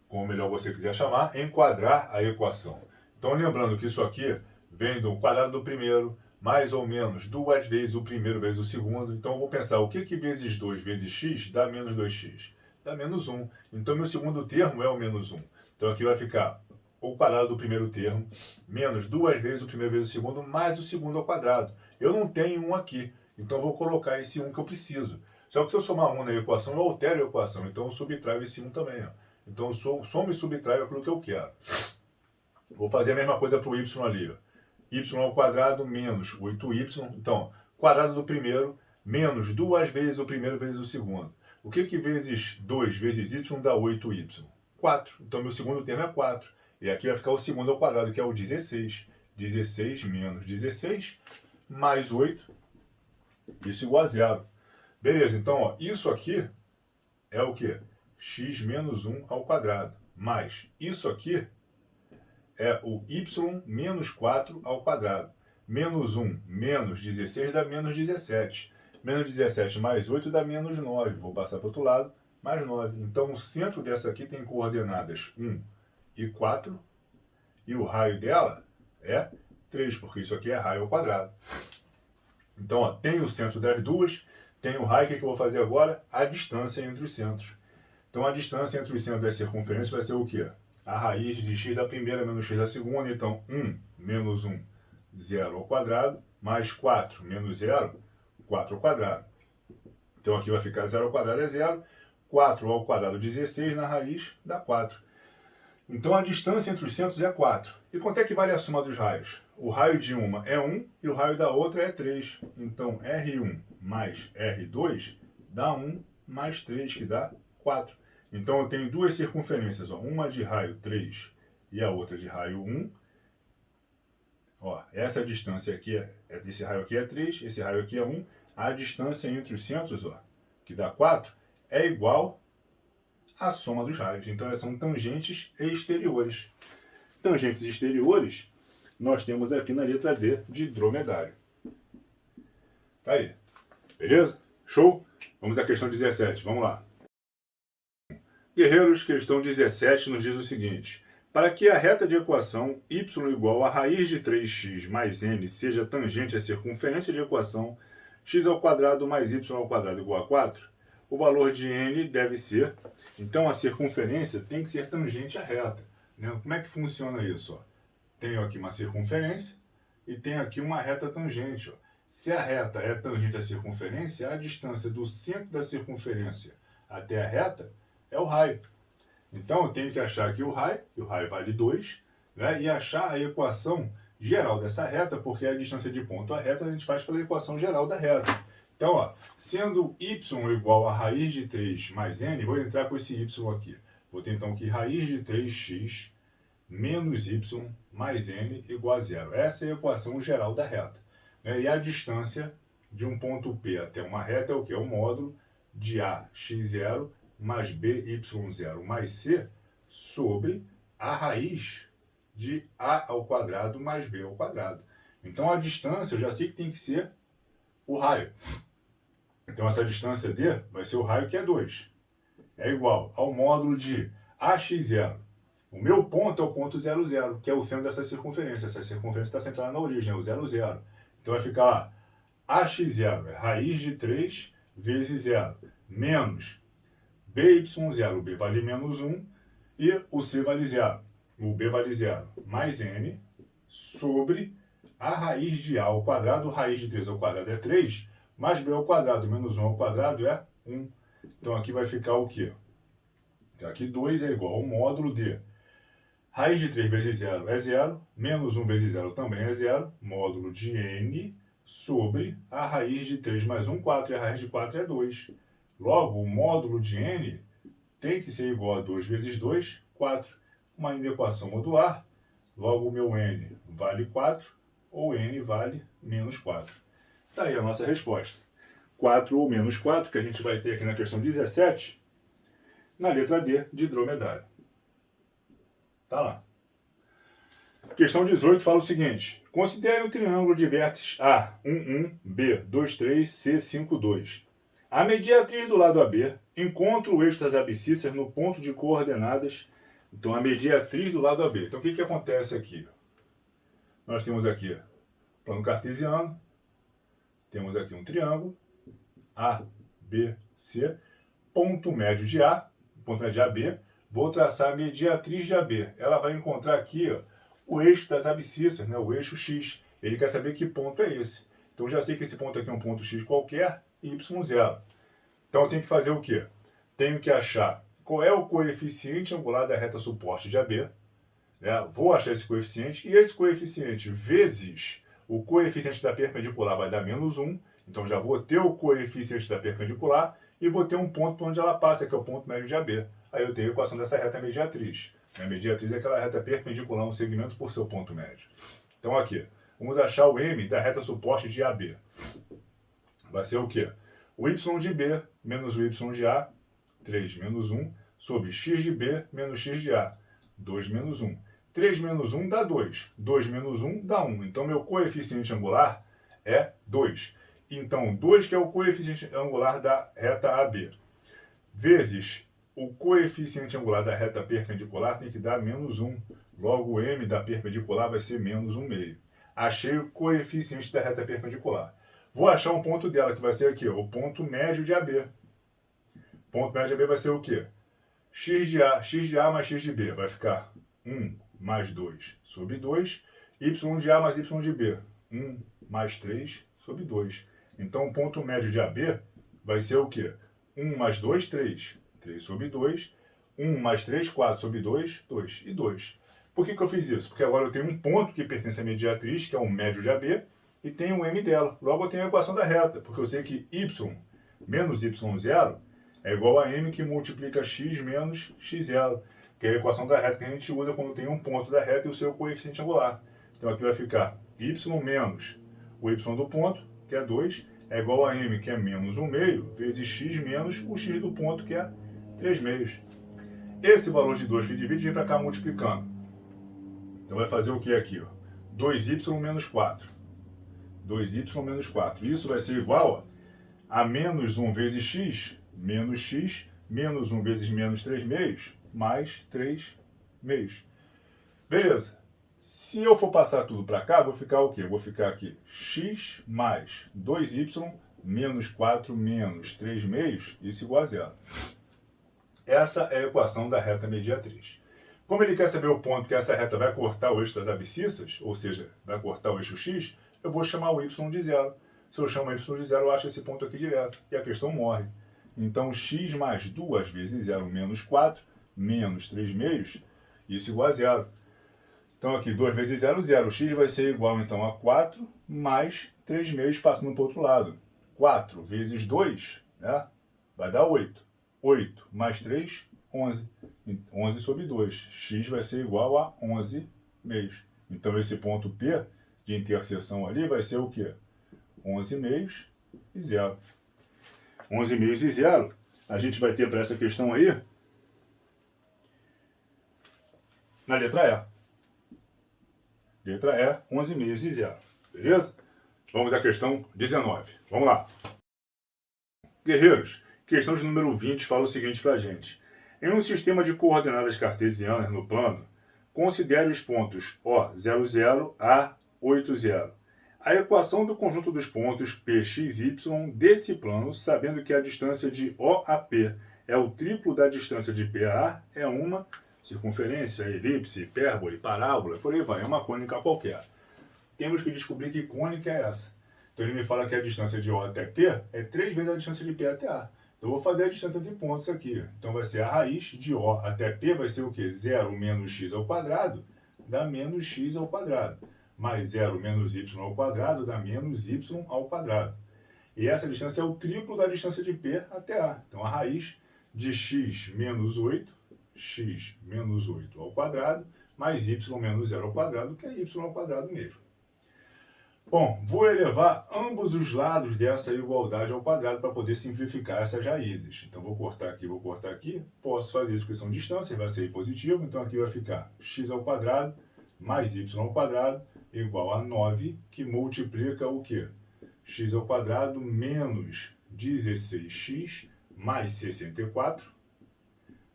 como melhor você quiser chamar, enquadrar a equação. Então lembrando que isso aqui vem do quadrado do primeiro, mais ou menos 2 vezes o primeiro vezes o segundo. Então eu vou pensar, o que vezes 2 vezes x dá menos 2x? Dá menos 1. Então meu segundo termo é o menos 1. Então aqui vai ficar o quadrado do primeiro termo, menos 2 vezes o primeiro vezes o segundo, mais o segundo ao quadrado. Eu não tenho 1 aqui, então eu vou colocar esse 1 que eu preciso. Só que se eu somar 1 na equação, eu altero a equação. Então eu subtraio esse 1 também. Ó. Então eu somo e subtraio aquilo que eu quero. Vou fazer a mesma coisa para o y ali. Ó. Y ao quadrado menos 8y. Então, quadrado do primeiro menos 2 vezes o primeiro vezes o segundo. O que vezes 2 vezes y dá 8y? 4. Então, meu segundo termo é 4. E aqui vai ficar o segundo ao quadrado, que é o 16. 16 menos 16 mais 8, isso igual a zero. Beleza, então ó, isso aqui é o que? X menos 1 ao quadrado, mais isso aqui é o y menos 4 ao quadrado. Menos 1 menos 16 dá menos 17. Menos 17 mais 8 dá menos 9. Vou passar para o outro lado, mais 9. Então o centro dessa aqui tem coordenadas 1 e 4. E o raio dela é 3, porque isso aqui é raio ao quadrado. Então ó, tem o centro das duas, tem o raio. O que eu vou fazer agora? A distância entre os centros. Então a distância entre os centros da circunferência vai ser o quê? A raiz de x da primeira menos x da segunda. Então 1 menos 1, 0 ao quadrado, mais 4 menos 0, 4 ao quadrado. Então aqui vai ficar 0 ao quadrado é 0, 4 ao quadrado 16, na raiz dá 4. Então a distância entre os centros é 4. E quanto é que vale a soma dos raios? O raio de uma é 1 e o raio da outra é 3. Então R1 mais R2 dá 1 mais 3, que dá 4. Então eu tenho duas circunferências, ó, uma de raio 3 e a outra de raio 1. Ó, essa distância aqui, esse raio aqui é 3, esse raio aqui é 1. A distância entre os centros, ó, que dá 4, é igual à soma dos raios. Então elas são tangentes exteriores. Tangentes exteriores nós temos aqui na letra D de dromedário. Tá aí. Beleza? Show? Vamos à questão 17. Vamos lá. Guerreiros, questão 17 nos diz o seguinte: para que a reta de equação y igual a raiz de 3x mais n seja tangente à circunferência de equação x ao quadrado mais y ao quadrado igual a 4, o valor de n deve ser... Então a circunferência tem que ser tangente à reta, né? Como é que funciona isso? Ó? Tenho aqui uma circunferência e tenho aqui uma reta tangente. Ó. Se a reta é tangente à circunferência, a distância do centro da circunferência até a reta é o raio. Então eu tenho que achar aqui o raio, e o raio vale 2, né? E achar a equação geral dessa reta, porque a distância de ponto à reta a gente faz pela equação geral da reta. Então, ó, sendo y igual a raiz de 3 mais n, vou entrar com esse y aqui. Vou ter então que raiz de 3x menos y mais n igual a 0. Essa é a equação geral da reta. Né? E a distância de um ponto P até uma reta é o que? É o módulo de ax0 mais by0 mais c sobre a raiz de a ao quadrado mais b ao quadrado. Então a distância eu já sei que tem que ser o raio. Então essa distância d vai ser o raio, que é 2. É igual ao módulo de ax0. O meu ponto é o ponto 0, 0, que é o centro dessa circunferência. Essa circunferência está centrada na origem, é o 0, 0. Então vai ficar lá, ax0 é raiz de 3 vezes 0, menos by0, o b vale menos 1, e o c vale 0, o b vale 0, mais n, sobre a raiz de a ao quadrado, raiz de 3 ao quadrado é 3, mais b ao quadrado menos 1 ao quadrado é 1. Então aqui vai ficar o quê? Então aqui 2 é igual ao módulo de raiz de 3 vezes 0 é 0, menos 1 vezes 0 também é 0, módulo de n sobre a raiz de 3 mais 1, 4, e a raiz de 4 é 2. Logo, o módulo de n tem que ser igual a 2 vezes 2, 4. Uma inequação modular, logo o meu n vale 4, ou n vale menos 4. Está aí a nossa resposta. 4 ou menos 4, que a gente vai ter aqui na questão 17, na letra D de dromedário. Tá lá. Questão 18 fala o seguinte: considere o triângulo de vértices A, 1, 1, B, 2, 3, C, 5, 2. A mediatriz do lado AB encontra o eixo das abscissas no ponto de coordenadas. Então, a mediatriz do lado AB. Então, o que acontece aqui? Nós temos aqui plano cartesiano, temos aqui um triângulo, A, B, C, ponto médio de A, ponto médio de AB. Vou traçar a mediatriz de AB. Ela vai encontrar aqui, ó, o eixo das abscissas, né, o eixo X. Ele quer saber que ponto é esse. Então, já sei que esse ponto aqui é um ponto X qualquer, e Y0. Então, eu tenho que fazer o quê? Tenho que achar qual é o coeficiente angular da reta suporte de AB. Né? Vou achar esse coeficiente, e esse coeficiente vezes o coeficiente da perpendicular vai dar menos 1. Então, já vou ter o coeficiente da perpendicular e vou ter um ponto por onde ela passa, que é o ponto médio de AB. Aí eu tenho a equação dessa reta mediatriz. A mediatriz é aquela reta perpendicular a um segmento por seu ponto médio. Então, aqui, Vamos achar o m da reta suposta de AB. Vai ser o quê? O y de B menos o y de A, 3 menos 1, sobre x de B menos x de A, 2 menos 1. 3 menos 1 dá 2. 2 menos 1 dá 1. Então, meu coeficiente angular é 2. Então, 2 que é o coeficiente angular da reta AB, vezes o coeficiente angular da reta perpendicular tem que dar menos 1. Logo, o m da perpendicular vai ser menos 1,5. Achei o coeficiente da reta perpendicular. Vou achar um ponto dela, que vai ser aqui, ó, o ponto médio de AB. Ponto médio de AB vai ser o quê? X de A mais x de B. Vai ficar 1 mais 2 sobre 2. Y de A mais Y de B. 1 mais 3 sobre 2. Então, o ponto médio de AB vai ser o quê? 1 mais 2, 3. 3 sobre 2. 1 mais 3, 4 sobre 2, 2 e 2. Por que eu fiz isso? Porque agora eu tenho um ponto que pertence à mediatriz, que é o médio de AB, e tenho o m dela. Logo eu tenho a equação da reta, porque eu sei que y menos y0 é igual a m que multiplica x menos x0, que é a equação da reta que a gente usa quando tem um ponto da reta e o seu coeficiente angular. Então aqui vai ficar y menos o y do ponto, que é 2, é igual a m, que é menos 1,5, vezes x menos o x do ponto, que é 3,5. Esse valor de 2 que divide vem para cá multiplicando. Então vai fazer o que aqui? Ó? 2y menos 4. 2y menos 4. Isso vai ser igual a menos 1 vezes x, menos 1 vezes menos 3,5, mais 3,5. Beleza. Se eu for passar tudo para cá, vou ficar o quê? Vou ficar aqui x mais 2y menos 4 menos 3,5, isso igual a zero. Essa é a equação da reta mediatriz. Como ele quer saber o ponto que essa reta vai cortar o eixo das abscissas, ou seja, vai cortar o eixo x, eu vou chamar o y de zero. Se eu chamo y de zero, eu acho esse ponto aqui direto. E a questão morre. Então, x mais 2 vezes 0 menos 4, menos 3,5, isso igual a zero. Então, aqui, 2 vezes 0, 0. X vai ser igual, então, a 4 mais 3,5 passando para o outro lado. 4 vezes 2, né, vai dar 8. 8 mais 3, 11. 11 sobre 2. X vai ser igual a 11,5. Então, esse ponto P de interseção ali vai ser o quê? 11,5 e 0. 11,5 e 0, a gente vai ter para essa questão aí, na letra E. Letra E, 11,5 e 0. Beleza? Vamos à questão 19. Vamos lá. Guerreiros, questão de número 20 fala o seguinte para a gente. Em um sistema de coordenadas cartesianas no plano, considere os pontos O00 a 80. A equação do conjunto dos pontos PXY desse plano, sabendo que a distância de O a P é o triplo da distância de P a A, é uma circunferência, elipse, hipérbole, parábola, por aí vai, é uma cônica qualquer. Temos que descobrir que cônica é essa. Então ele me fala que a distância de O até P é 3 vezes a distância de P até A. Então eu vou fazer a distância de pontos aqui. Então vai ser a raiz de O até P, vai ser o quê? 0 menos x ao quadrado dá menos x ao quadrado. Mais 0 menos y ao quadrado dá menos y ao quadrado. E essa distância é o triplo da distância de P até A. Então a raiz de x menos 8 ao quadrado, mais y menos 0 ao quadrado, que é y ao quadrado mesmo. Bom, vou elevar ambos os lados dessa igualdade ao quadrado para poder simplificar essas raízes. Então vou cortar aqui, posso fazer isso porque são distâncias, vai ser positivo, então aqui vai ficar x ao quadrado mais y ao quadrado igual a 9, que multiplica o quê? X ao quadrado menos 16x mais 64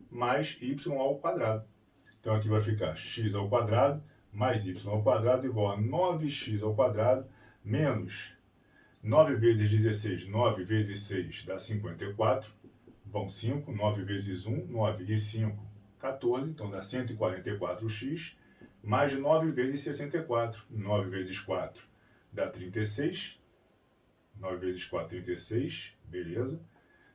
mais y ao quadrado. Então aqui vai ficar x ao quadrado mais y ao quadrado igual a 9x ao quadrado menos 9 vezes 16, 9 vezes 6 dá 54, vão 5, 9 vezes 1, 9 e 5, 14, então dá 144x, mais 9 vezes 64, 9 vezes 4 dá 36, 9 vezes 4, 36, beleza,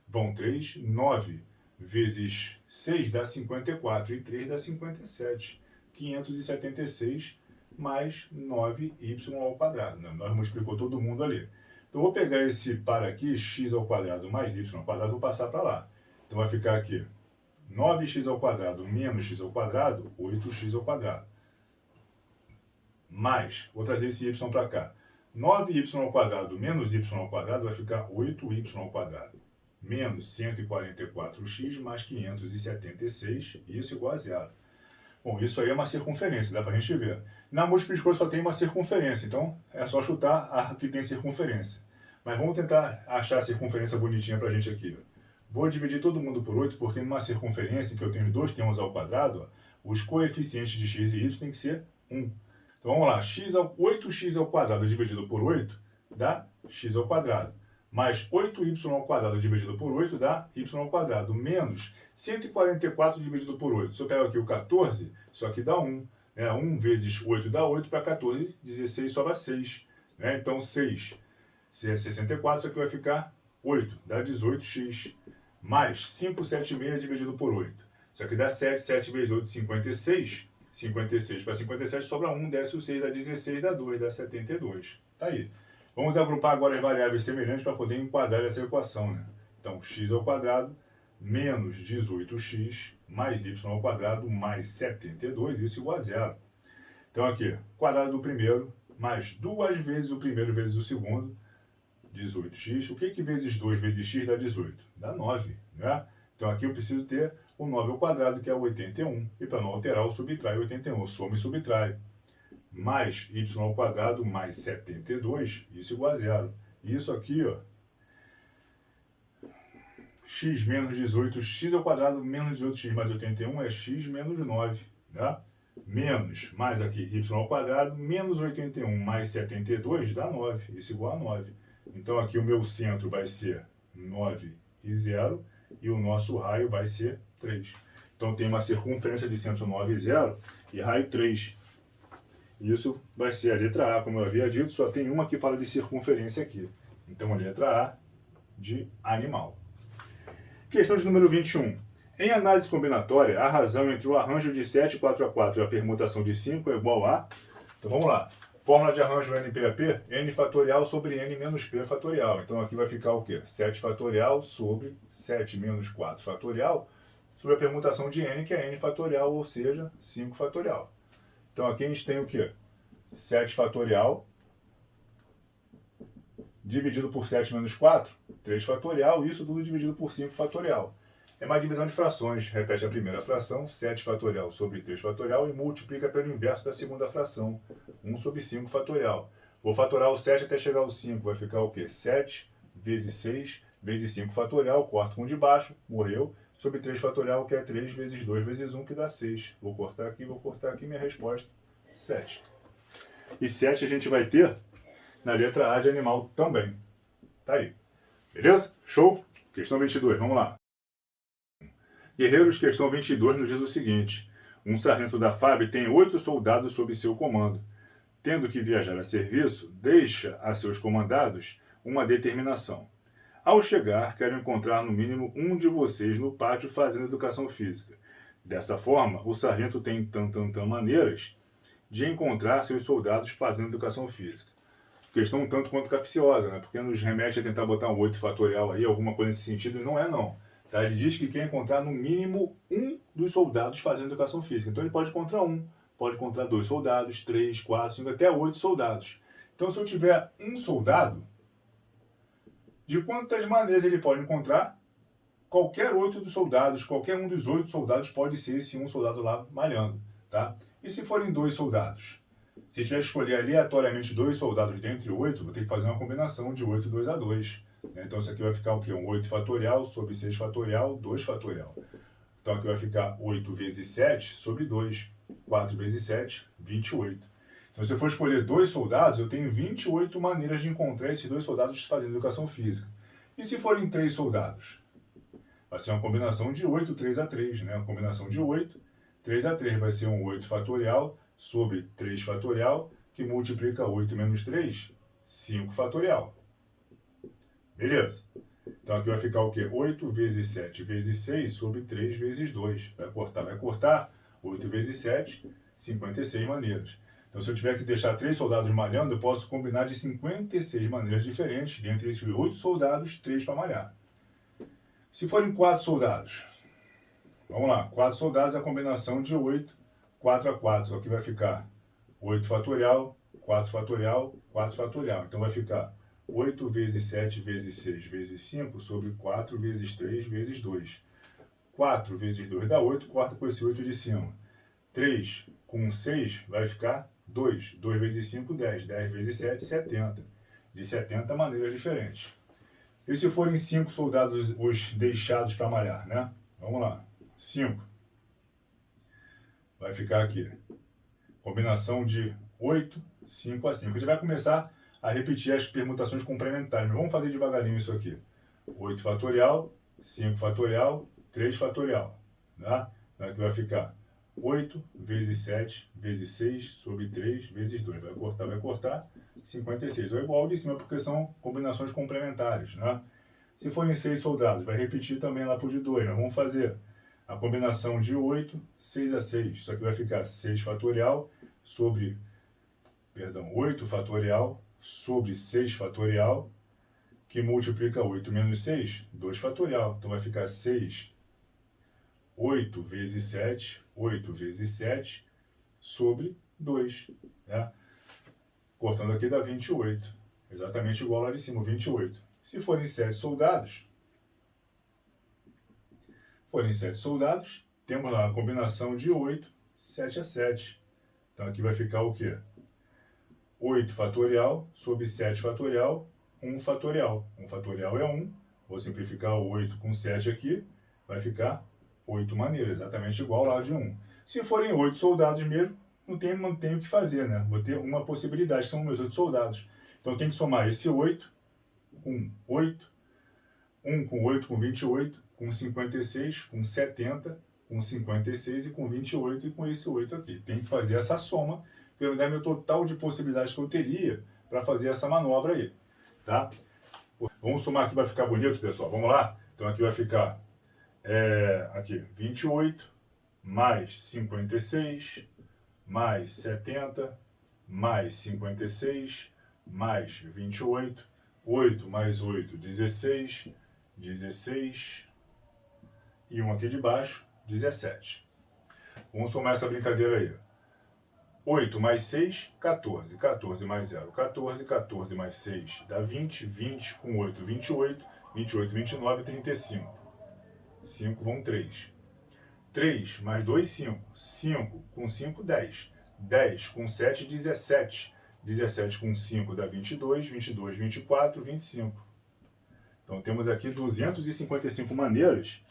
vão 3, 9 vezes 6 dá 54 e 3 dá 57, 576 mais 9y ao quadrado, né? Nós multiplicou todo mundo ali. Então, eu vou pegar esse par aqui, x ao quadrado mais y ao quadrado, vou passar para lá. Então, vai ficar aqui 9x ao quadrado menos x ao quadrado, 8x ao quadrado. mais, vou trazer esse y para cá, 9y² menos y² vai ficar 8y², menos 144x mais 576, isso igual a zero. Bom, isso aí é uma circunferência, dá para a gente ver. Na múltipla escolha só tem uma circunferência, então é só chutar a que tem circunferência. Mas vamos tentar achar a circunferência bonitinha para a gente aqui. Vou dividir todo mundo por 8, porque numa circunferência em que eu tenho dois termos ao quadrado, os coeficientes de x e y tem que ser 1. Então vamos lá, 8x² dividido por 8 dá x², mais 8y² dividido por 8 dá y², menos 144 dividido por 8. Se eu pego aqui o 14, isso aqui dá 1. 1 vezes 8 dá 8, para 14, 16 sobra 6. Então 6, se é 64, isso aqui vai ficar 8, dá 18x. Mais 576 dividido por 8. Isso aqui dá 7, 7 vezes 8, 56. 56 para 57 sobra 1, desce o 6, dá 16, dá 2, dá 72. Tá aí. Vamos agrupar agora as variáveis semelhantes para poder enquadrar essa equação, né? Então, x² menos 18x mais y² mais 72, isso igual a zero. Então, aqui, quadrado do primeiro mais 2 vezes o primeiro vezes o segundo, 18x. O que vezes 2 vezes x dá 18? Dá 9, né? Então, aqui eu preciso ter o 9², que é o 81. E para não alterar, eu subtraio 81. Eu somo e subtraio. Mais y² mais 72, isso igual a zero. E isso aqui, ó, x menos 18, x² menos 18x mais 81 é x menos 9, né? Menos, mais aqui, y² menos 81 mais 72 dá 9, isso igual a 9. Então aqui o meu centro vai ser 9 e 0, e o nosso raio vai ser 3. Então tem uma circunferência de centro 9 e 0 e raio 3. Isso vai ser a letra A, como eu havia dito, só tem uma que fala de circunferência aqui. Então a letra A de animal. Questão de número 21. Em análise combinatória, a razão entre o arranjo de 7, 4 a 4 e a permutação de 5 é igual a... Então vamos lá. Fórmula de arranjo NP N fatorial sobre N menos P fatorial. Então aqui vai ficar o quê? 7 fatorial sobre 7 menos 4 fatorial sobre a permutação de N, que é N fatorial, ou seja, 5 fatorial. Então aqui a gente tem o quê? 7 fatorial dividido por 7 menos 4, 3 fatorial, isso tudo dividido por 5 fatorial. É uma divisão de frações. Repete a primeira fração, 7 fatorial sobre 3 fatorial, e multiplica pelo inverso da segunda fração, 1 sobre 5 fatorial. Vou fatorar o 7 até chegar ao 5, vai ficar o quê? 7 vezes 6 vezes 5 fatorial, corto com o de baixo, morreu, sobre 3 fatorial, que é 3 vezes 2 vezes 1, que dá 6. Vou cortar aqui, minha resposta, 7. E 7 a gente vai ter na letra A de animal também. Tá aí. Beleza? Show? Questão 22, vamos lá. Guerreiros, questão 22 nos diz o seguinte. Um sargento da FAB tem 8 soldados sob seu comando. Tendo que viajar a serviço, deixa a seus comandados uma determinação. Ao chegar, quero encontrar no mínimo um de vocês no pátio fazendo educação física. Dessa forma, o sargento tem maneiras de encontrar seus soldados fazendo educação física. Questão um tanto quanto capciosa, né? Porque nos remete a tentar botar um 8 fatorial aí, alguma coisa nesse sentido, e não é não. Tá? Ele diz que quer encontrar no mínimo um dos soldados fazendo educação física. Então ele pode encontrar um, pode encontrar 2 soldados, 3, 4, 5, até 8 soldados. Então se eu tiver um soldado, de quantas maneiras ele pode encontrar? Qualquer 8 dos soldados, qualquer um dos 8 soldados pode ser esse um soldado lá malhando. Tá? E se forem 2 soldados? Se tiver que escolher aleatoriamente 2 soldados dentre 8, vou ter que fazer uma combinação de 8 2 a 2. Então isso aqui vai ficar o quê? Um 8 fatorial sobre 6 fatorial, 2 fatorial. Então aqui vai ficar 8 vezes 7 sobre 2. 4 vezes 7, 28. Então se eu for escolher 2 soldados, eu tenho 28 maneiras de encontrar esses 2 soldados fazendo educação física. E se forem 3 soldados? Vai ser uma combinação de 8, 3 a 3. Uma combinação de 8, 3 a 3 vai ser um 8 fatorial sobre 3 fatorial, que multiplica 8 menos 3, 5 fatorial. Beleza? Então aqui vai ficar o quê? 8 vezes 7 vezes 6 sobre 3 vezes 2. Vai cortar. 8 vezes 7, 56 maneiras. Então se eu tiver que deixar 3 soldados malhando, eu posso combinar de 56 maneiras diferentes. Dentre esses 8 soldados, 3 para malhar. Se forem 4 soldados, vamos lá. 4 soldados é a combinação de 8, 4 a 4. Aqui vai ficar 8 fatorial, 4 fatorial, 4 fatorial. Então vai ficar 8 vezes 7 vezes 6 vezes 5 sobre 4 vezes 3 vezes 2. 4 vezes 2 dá 8, corta com esse 8 de cima. 3 com 6 vai ficar 2. 2 vezes 5, 10. 10 vezes 7, 70. De 70 maneiras diferentes. E se forem 5 soldados os deixados para malhar, né? Vamos lá. 5. Vai ficar aqui. Combinação de 8, 5 a 5. A gente vai começar a repetir as permutações complementares. Mas vamos fazer devagarinho isso aqui. 8 fatorial, 5 fatorial, 3 fatorial. Tá? Então aqui vai ficar 8 vezes 7 vezes 6 sobre 3 vezes 2. Vai cortar. 56. É igual ao de cima, porque são combinações complementares. Né? Se forem 6 soldados, vai repetir também lá para o de 2. Nós vamos fazer a combinação de 8, 6 a 6. Isso aqui vai ficar 6 fatorial sobre, 8 fatorial sobre 6 fatorial, que multiplica 8 menos 6, 2 fatorial. Então vai ficar 6, 8 vezes 7, 8 vezes 7 sobre 2. Né? Cortando aqui dá 28. Exatamente igual lá de cima, 28. Se forem 7 soldados, temos lá a combinação de 8, 7 a 7. Então aqui vai ficar o quê? 8 fatorial sobre 7 fatorial, 1 fatorial. 1 fatorial é 1. Vou simplificar o 8 com 7 aqui. Vai ficar 8 maneiras, exatamente igual lá de 1. Se forem 8 soldados mesmo, não tenho o que fazer, né? Vou ter uma possibilidade, são meus 8 soldados. Então tem que somar esse 8 com 8, 1 com 8 com 28, com 56, com 70, com 56 e com 28 e com esse 8 aqui. Tem que fazer essa soma para me dar meu total de possibilidades que eu teria para fazer essa manobra aí, tá? Vamos somar aqui para ficar bonito, pessoal. Vamos lá? Então aqui vai ficar aqui 28 mais 56 mais 70 mais 56 mais 28, 8 mais 8, 16, 16 e um aqui de baixo, 17. Vamos somar essa brincadeira aí. 8 mais 6, 14. 14 mais 0, 14. 14 mais 6 dá 20. 20 com 8, 28. 28, 29, 35. 5 vão 3. 3 mais 2, 5. 5 com 5, 10. 10 com 7, 17. 17 com 5 dá 22. 22, 24, 25. Então temos aqui 255 maneiras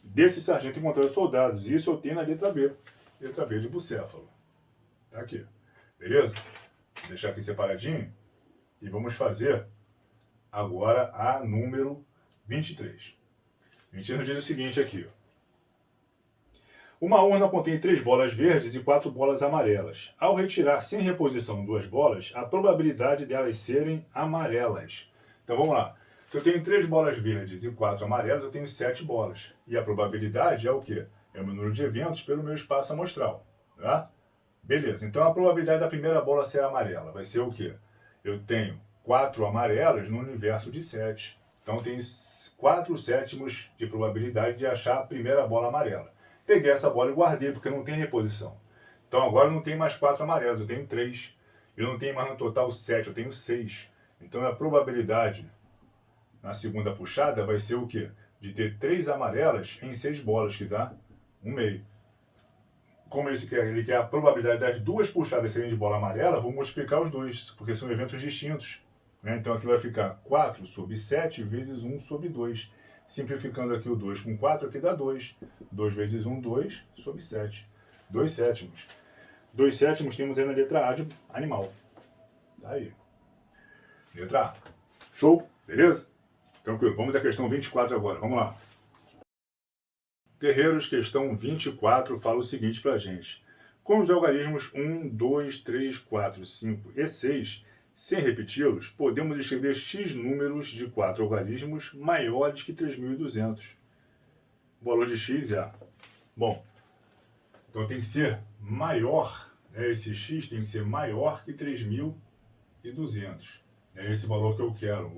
desse sargento encontrar os soldados. Isso eu tenho na letra B. Letra B de bucéfalo. Tá aqui. Beleza? Vou deixar aqui separadinho. E vamos fazer agora a número 23. 23 diz o seguinte aqui. Uma urna contém 3 bolas verdes e 4 bolas amarelas. Ao retirar sem reposição 2 bolas, a probabilidade delas serem amarelas. Então vamos lá. Se eu tenho 3 bolas verdes e 4 amarelas, eu tenho 7 bolas. E a probabilidade é o quê? É o número de eventos pelo meu espaço amostral. Tá? Beleza. Então a probabilidade da primeira bola ser amarela vai ser o quê? Eu tenho 4 amarelas no universo de 7. Então eu tenho 4 sétimos de probabilidade de achar a primeira bola amarela. Peguei essa bola e guardei, porque não tem reposição. Então agora não tem mais 4 amarelos, eu tenho 3. Eu não tenho mais no total 7, eu tenho 6. Então a probabilidade na segunda puxada vai ser o quê? De ter 3 amarelas em 6 bolas, que dá 1/2. Como ele quer a probabilidade das 2 puxadas serem de bola amarela, vou multiplicar os 2, porque são eventos distintos. Né? Então aqui vai ficar 4 sobre 7 vezes 1 sobre 2. Simplificando aqui o 2 com 4, aqui dá 2. 2 vezes 1, 2 sobre 7. 2 sétimos. 2 sétimos temos aí na letra A de animal. Tá aí. Letra A. Show? Beleza? Tranquilo. Vamos à questão 24 agora. Vamos lá. Guerreiros, questão 24, fala o seguinte pra gente. Com os algarismos 1, 2, 3, 4, 5 e 6, sem repeti-los, podemos escrever x números de 4 algarismos maiores que 3.200. O valor de x é... Bom, então tem que ser maior, né? Esse x tem que ser maior que 3.200. É esse valor que eu quero,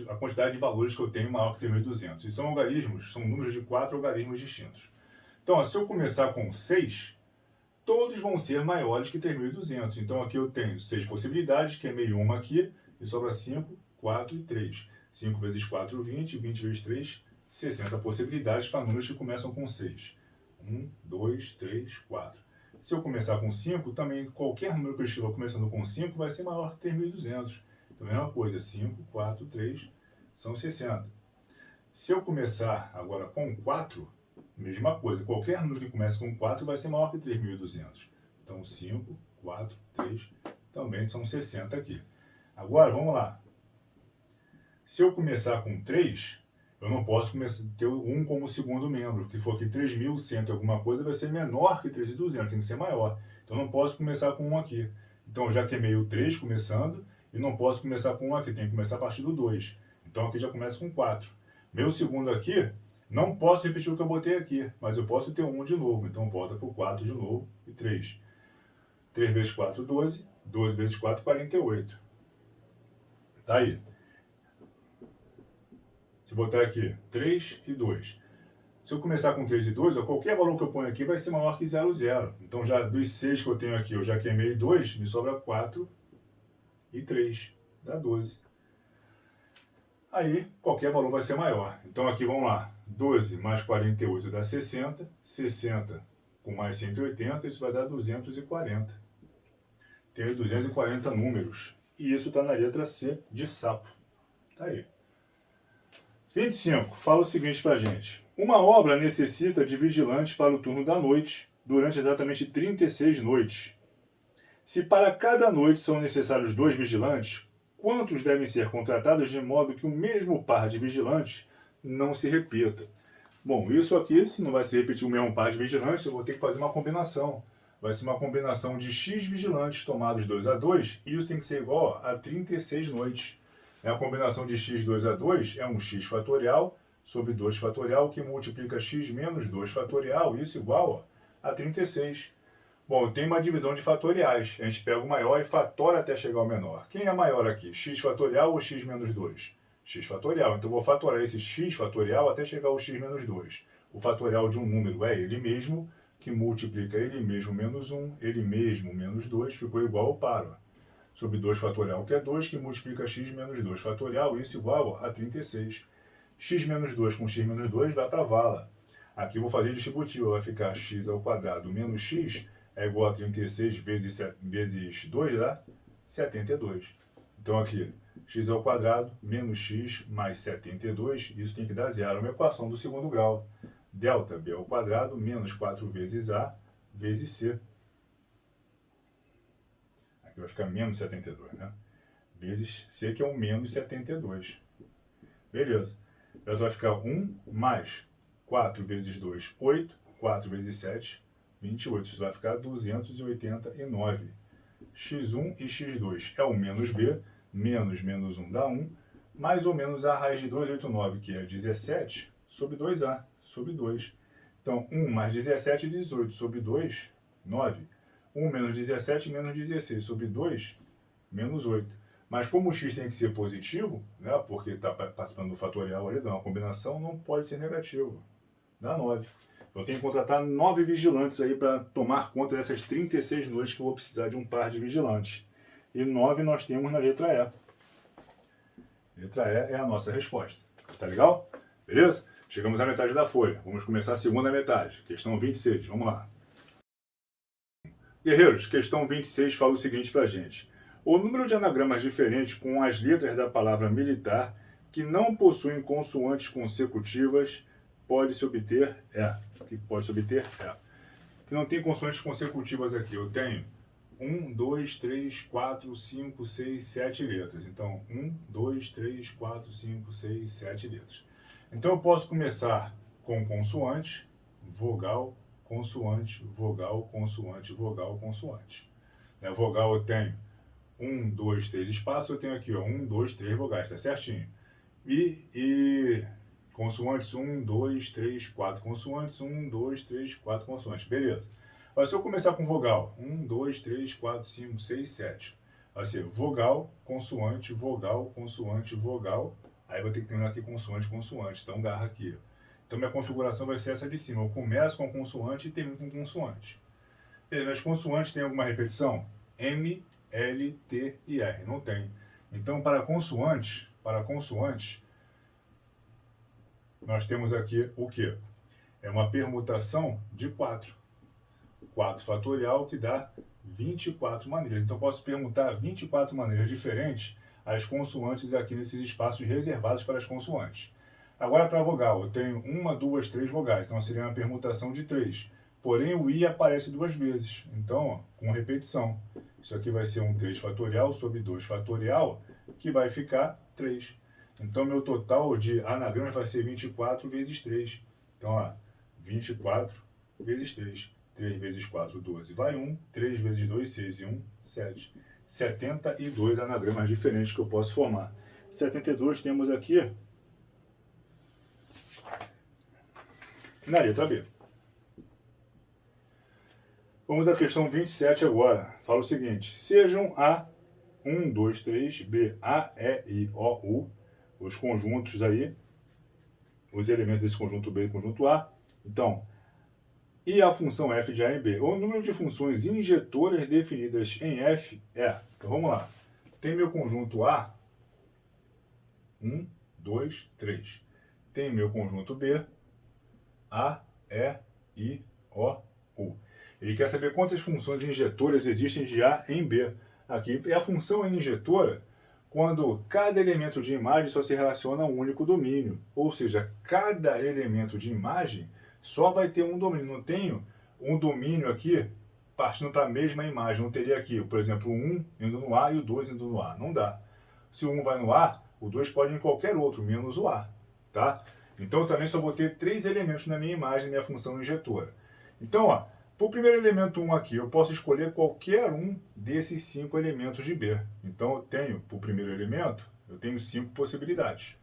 a quantidade de valores que eu tenho maior que 3.200. E são algarismos, são números de 4 algarismos distintos. Então, se eu começar com 6, todos vão ser maiores que 3.200. Então aqui eu tenho 6 possibilidades, queimei uma aqui, e sobra 5, 4 e 3. 5 vezes 4, 20, 20 vezes 3, 60 possibilidades para números que começam com 6. 1, 2, 3, 4. Se eu começar com 5, também qualquer número que eu escreva começando com 5 vai ser maior que 3.200. Então, a mesma coisa, 5, 4, 3, são 60. Se eu começar agora com 4, mesma coisa, qualquer número que comece com 4 vai ser maior que 3.200. Então, 5, 4, 3, também são 60 aqui. Agora, vamos lá. Se eu começar com 3, eu não posso ter 1 como segundo membro. Se for aqui 3.100 e alguma coisa, vai ser menor que 3.200, tem que ser maior. Então, eu não posso começar com 1 aqui. Então, eu já queimei o 3 começando, e não posso começar com 1 aqui, tem que começar a partir do 2. Então, aqui já começa com 4. Meu segundo aqui, não posso repetir o que eu botei aqui, mas eu posso ter 1 de novo. Então, volta para o 4 de novo e 3. 3 vezes 4, 12. 12 vezes 4, 48. Tá aí. Se botar aqui 3 e 2. Se eu começar com 3 e 2, qualquer valor que eu ponho aqui vai ser maior que 0, 0. Então, já dos 6 que eu tenho aqui, eu já queimei 2, me sobra 4 e 3. Dá 12. Aí, qualquer valor vai ser maior. Então, aqui, vamos lá. 12 mais 48 dá 60. 60 com mais 180, isso vai dar 240. Tenho 240 números. E isso está na letra C de sapo. Tá aí. 25. Fala o seguinte pra gente. Uma obra necessita de vigilantes para o turno da noite, durante exatamente 36 noites. Se para cada noite são necessários 2 vigilantes, quantos devem ser contratados de modo que o mesmo par de vigilantes não se repita? Bom, isso aqui, se não vai se repetir o mesmo par de vigilantes, eu vou ter que fazer uma combinação. Vai ser uma combinação de x vigilantes tomados 2 a 2, e isso tem que ser igual a 36 noites. A combinação de x 2 a 2 é um x fatorial sobre 2 fatorial, que multiplica x menos 2 fatorial, isso igual a 36. Bom, tem uma divisão de fatoriais. A gente pega o maior e fatora até chegar ao menor. Quem é maior aqui? X fatorial ou x menos 2? X fatorial. Então, eu vou fatorar esse x fatorial até chegar ao x menos 2. O fatorial de um número é ele mesmo, que multiplica ele mesmo menos 1, ele mesmo menos 2, ficou igual ao par. Sobre 2 fatorial, que é 2, que multiplica x menos 2 fatorial, isso igual a 36. X menos 2 com x menos 2 vai para a vala. Aqui eu vou fazer distributivo, vai ficar x ao quadrado menos x é igual a 36 vezes 2 dá 72. Então aqui, x ao quadrado menos x mais 72, isso tem que dar zero. É uma equação do segundo grau. Delta b ao quadrado menos 4 vezes a vezes c. Aqui vai ficar menos 72, né? Vezes c, que é o menos 72. Beleza. Então vai ficar 1 mais 4 vezes 2, 8. 4 vezes 7, 28. Isso vai ficar 289. x1 e x2 é o menos b. Menos menos 1 dá 1. Mais ou menos a raiz de 289, que é 17, sobre 2a, sobre 2. Então, 1 mais 17, 18, sobre 2, 9. 1 menos 17, menos 16, sobre 2, menos 8. Mas como o x tem que ser positivo, né, porque está participando do fatorial ali, dá uma combinação, não pode ser negativo. Dá 9. Eu tenho que contratar 9 vigilantes aí para tomar conta dessas 36 noites que eu vou precisar de um par de vigilantes. E 9 nós temos na letra E. Letra E é a nossa resposta. Tá legal? Beleza? Chegamos à metade da folha. Vamos começar a segunda metade. Questão 26. Vamos lá. Guerreiros, questão 26 fala o seguinte pra gente. O número de anagramas diferentes com as letras da palavra militar que não possuem consoantes consecutivas pode-se obter que não tem consoantes consecutivas aqui. Eu tenho 1, 2, 3, 4, 5, 6, 7 letras. Então, 1, 2, 3, 4, 5, 6, 7 letras. Então, eu posso começar com consoante, vogal, consoante, vogal, consoante, vogal, consoante. Na vogal eu tenho 1, 2, 3 espaços, eu tenho aqui 1, 2, 3 vogais, tá certinho. E consoantes 1, 2, 3, 4 consoantes, 1, 2, 3, 4 consoantes, beleza. Mas se eu começar com vogal, 1, 2, 3, 4, 5, 6, 7. Vai ser vogal, consoante, vogal, consoante, vogal. Aí vai ter que terminar aqui consoante, consoante. Então garra aqui. Então minha configuração vai ser essa de cima. Eu começo com consoante e termino com consoante. E nas consoantes tem alguma repetição? M, L, T e R. Não tem. Então, para consoantes, nós temos aqui o quê? É uma permutação de 4. 4 fatorial que dá 24 maneiras. Então, eu posso permutar 24 maneiras diferentes as consoantes aqui nesses espaços reservados para as consoantes. Agora, para a vogal, eu tenho 1, 2, 3 vogais. Então, seria uma permutação de 3. Porém, o I aparece 2 vezes. Então, ó, com repetição. Isso aqui vai ser um 3 fatorial sobre 2 fatorial, que vai ficar 3. Então, meu total de anagramas vai ser 24 vezes 3. Então, ó, 24 vezes 3. 3 vezes 4, 12. Vai 1. 3 vezes 2, 6 e 1, 7. 72 anagramas diferentes que eu posso formar. 72 temos aqui na letra B. Vamos à questão 27 agora. Fala o seguinte: sejam A, 1, 2, 3, B, A, E, I, O, U, os conjuntos aí, os elementos desse conjunto B e conjunto A. Então, e a função f de A em B. O número de funções injetoras definidas em f é... Então, vamos lá. Tem meu conjunto A, 1, 2, 3. Tem meu conjunto B, A, E, I, O, U. Ele quer saber quantas funções injetoras existem de A em B. Aqui, e a função é injetora quando cada elemento de imagem só se relaciona a um único domínio. Ou seja, cada elemento de imagem só vai ter um domínio. Não tenho um domínio aqui partindo para a mesma imagem. Não teria aqui, por exemplo, o 1 indo no A e o 2 indo no A. Não dá. Se o 1 vai no A, o 2 pode ir em qualquer outro, menos o A. Tá? Então, eu também só vou ter 3 elementos na minha imagem, minha função injetora. Então, ó, para o primeiro elemento 1 aqui, eu posso escolher qualquer um desses 5 elementos de B. Então, eu tenho, para o primeiro elemento, eu tenho 5 possibilidades.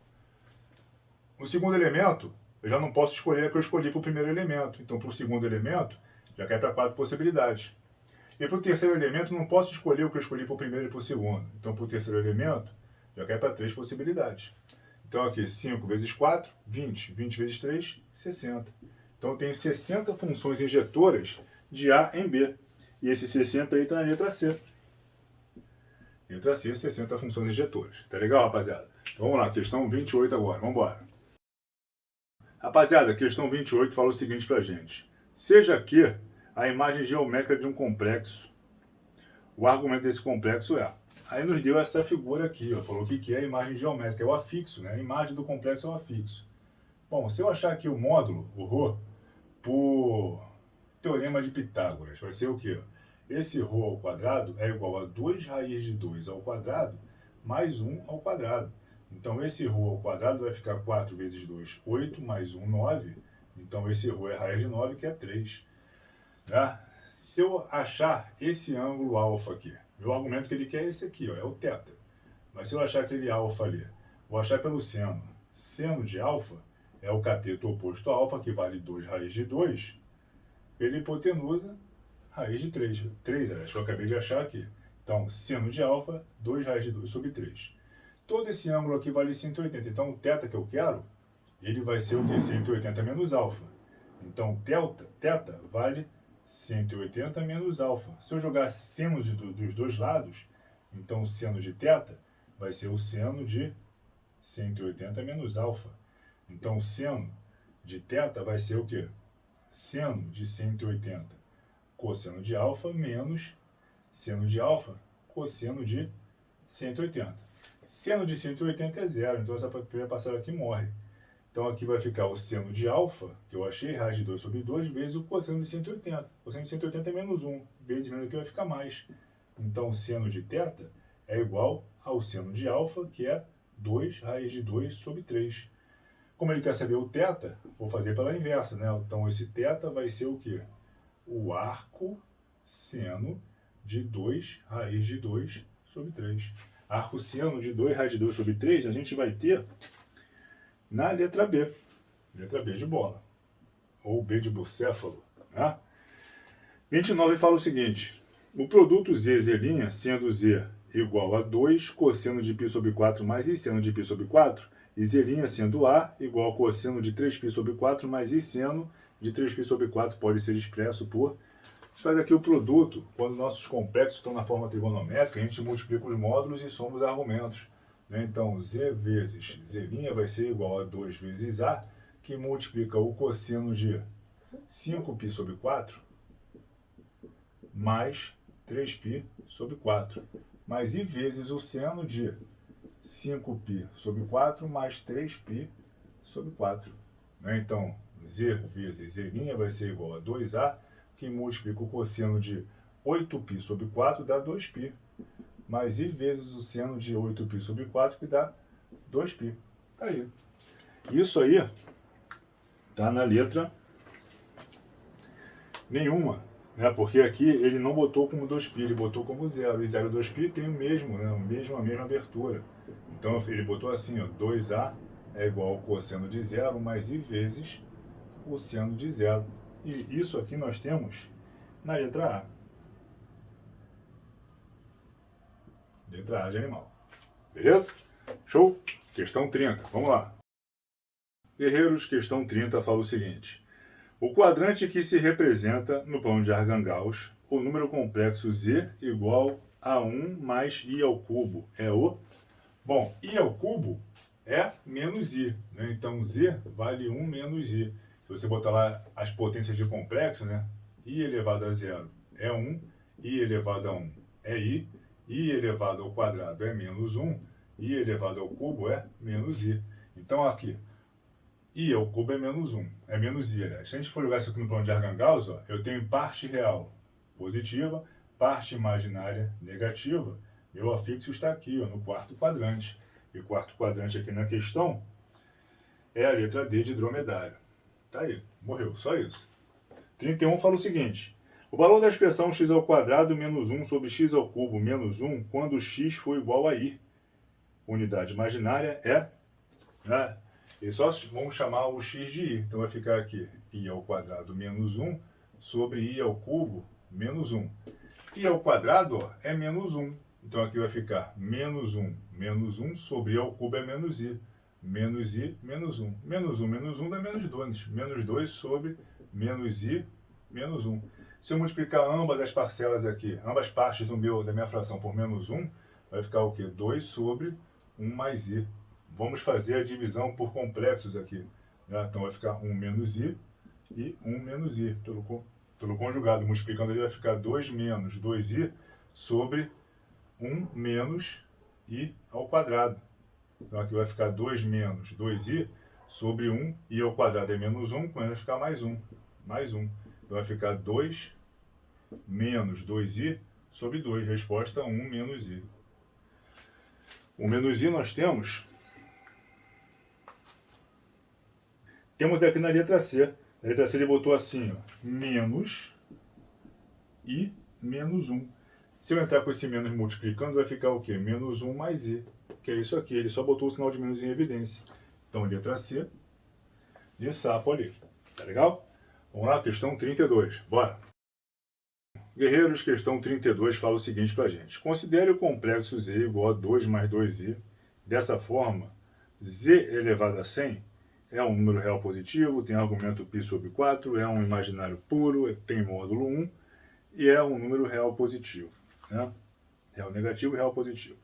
O segundo elemento, eu já não posso escolher o que eu escolhi para o primeiro elemento. Então, para o segundo elemento, já cai para 4 possibilidades. E para o terceiro elemento, não posso escolher o que eu escolhi para o primeiro e para o segundo. Então, para o terceiro elemento, já cai para 3 possibilidades. Então, aqui, 5 vezes 4, 20. 20 vezes 3, 60. Então, eu tenho 60 funções injetoras de A em B. E esse 60 aí está na letra C. Letra C, 60 funções injetoras. Tá legal, rapaziada? Então, vamos lá, questão 28 agora. Vamos embora. Rapaziada, a questão 28 fala o seguinte pra gente. Seja aqui a imagem geométrica de um complexo. O argumento desse complexo é... Aí nos deu essa figura aqui, ó, falou que é a imagem geométrica, é o afixo, né? A imagem do complexo é o afixo. Bom, se eu achar aqui o módulo, o ρ, por teorema de Pitágoras, vai ser o quê? Esse ρ ao quadrado é igual a 2 raiz de 2 ao quadrado mais 1 ao quadrado. Então, esse ρ ao quadrado vai ficar 4 vezes 2, 8, mais 1, 9. Então, esse ρ é raiz de 9, que é 3. Tá? Se eu achar esse ângulo alfa aqui, meu argumento que ele quer é esse aqui, ó, é o θ. Mas se eu achar aquele alfa ali, vou achar pelo seno. Seno de alfa é o cateto oposto a alfa, que vale 2 raiz de 2, pela hipotenusa raiz de 3. 3, acho que eu acabei de achar aqui. Então, seno de alfa, 2 raiz de 2 sobre 3. Todo esse ângulo aqui vale 180. Então, o θ que eu quero, ele vai ser o quê? 180 menos alfa. Então, θ vale 180 menos alfa. Se eu jogar senos dos dois lados, então o seno de θ vai ser o seno de 180 menos alfa. Então, o seno de θ vai ser o quê? Seno de 180 cosseno de alfa menos seno de alfa cosseno de 180. Seno de 180 é zero, então essa primeira passada aqui morre. Então aqui vai ficar o seno de alfa, que eu achei, raiz de 2 sobre 2, vezes o cosseno de 180. O cosseno de 180 é menos 1, vezes menos aqui vai ficar mais. Então o seno de θ é igual ao seno de alfa, que é 2 raiz de 2 sobre 3. Como ele quer saber o θ, vou fazer pela inversa, né? Então esse θ vai ser o quê? O arco seno de 2 raiz de 2 sobre 3. Arco seno de 2 raiz de 2 sobre 3, a gente vai ter na letra B. Letra B de bola. Ou B de bucéfalo. Né? 29 fala o seguinte. O produto Z, Z', sendo Z igual a 2 cosseno de π sobre 4 mais I seno de π sobre 4, e Z' sendo A igual a cosseno de 3π sobre 4 mais I seno de 3π sobre 4 pode ser expresso por gente faz aqui o produto, quando nossos complexos estão na forma trigonométrica, a gente multiplica os módulos e soma os argumentos. Né? Então, z vezes z' vai ser igual a 2 vezes a, que multiplica o cosseno de 5π sobre 4, mais 3π sobre 4, mais i vezes o seno de 5π sobre 4 mais 3π sobre 4. Né? Então, z vezes z' vai ser igual a 2a, que multiplica o cosseno de 8π sobre 4 dá 2π, mais i vezes o seno de 8π sobre 4, que dá 2π. Tá aí. Isso aí tá na letra nenhuma, né? Porque aqui ele não botou como 2π, ele botou como 0. E 0 e 2π tem o mesmo, né? A mesma abertura. Então ele botou assim, ó, 2a é igual ao cosseno de 0 mais i vezes o seno de 0. E isso aqui nós temos na letra A. Letra A de animal. Beleza? Show? Questão 30. Vamos lá. Guerreiros, questão 30 fala o seguinte. O quadrante que se representa no plano de Argand-Gauss, o número complexo z igual a 1 mais i ao cubo é o... Bom, i ao cubo é menos i, né? Então z vale 1 menos i. Se você botar lá as potências de complexo, né? I elevado a 0 é 1, i elevado a 1 é i elevado ao quadrado é menos 1, i elevado ao cubo é menos i. Então aqui, i ao cubo é menos 1, é menos i, aliás. Se a gente for jogar isso aqui no plano de Argand-Gauss, ó, eu tenho parte real positiva, parte imaginária negativa. Meu afixo está aqui, ó, no quarto quadrante. E o quarto quadrante aqui na questão é a letra D de dromedário. Tá aí, morreu, só isso. 31 fala o seguinte. O valor da expressão x ao quadrado menos 1 sobre x ao cubo menos 1 quando x for igual a i. Unidade imaginária é... né? E só vamos chamar o x de i. Então vai ficar aqui i ao quadrado menos 1 sobre i ao cubo menos 1. I ao quadrado, ó, é menos 1. Então aqui vai ficar menos 1 sobre i ao cubo é menos i. Menos i, menos 1. Menos 1 dá menos 2. Menos 2 sobre menos i, menos 1. Se eu multiplicar ambas as parcelas aqui, ambas partes da minha fração por menos 1, vai ficar o quê? 2 sobre 1 mais i. Vamos fazer a divisão por complexos aqui. Né? Então vai ficar 1 menos i e 1 menos i. Pelo conjugado, multiplicando ele vai ficar 2 menos 2i sobre 1 menos i ao quadrado. Então aqui vai ficar 2 menos 2i sobre 1, i ao quadrado é menos 1, com ele vai ficar mais 1. Mais 1. Então vai ficar 2 menos 2i sobre 2. Resposta 1 menos i. O menos i nós temos aqui na letra C. Na letra C ele botou assim, ó, menos i menos 1. Se eu entrar com esse menos multiplicando, vai ficar o quê? Menos 1 mais i. Que é isso aqui. Ele só botou o sinal de menos em evidência. Então, letra C de sapo ali. Tá legal? Vamos lá, questão 32. Bora! Guerreiros, questão 32 fala o seguinte pra gente. Considere o complexo z igual a 2 mais 2i. Dessa forma, z elevado a 100 é um número real positivo, tem argumento π sobre 4, é um imaginário puro, tem módulo 1 e é um número real positivo. Né? Real negativo e real positivo.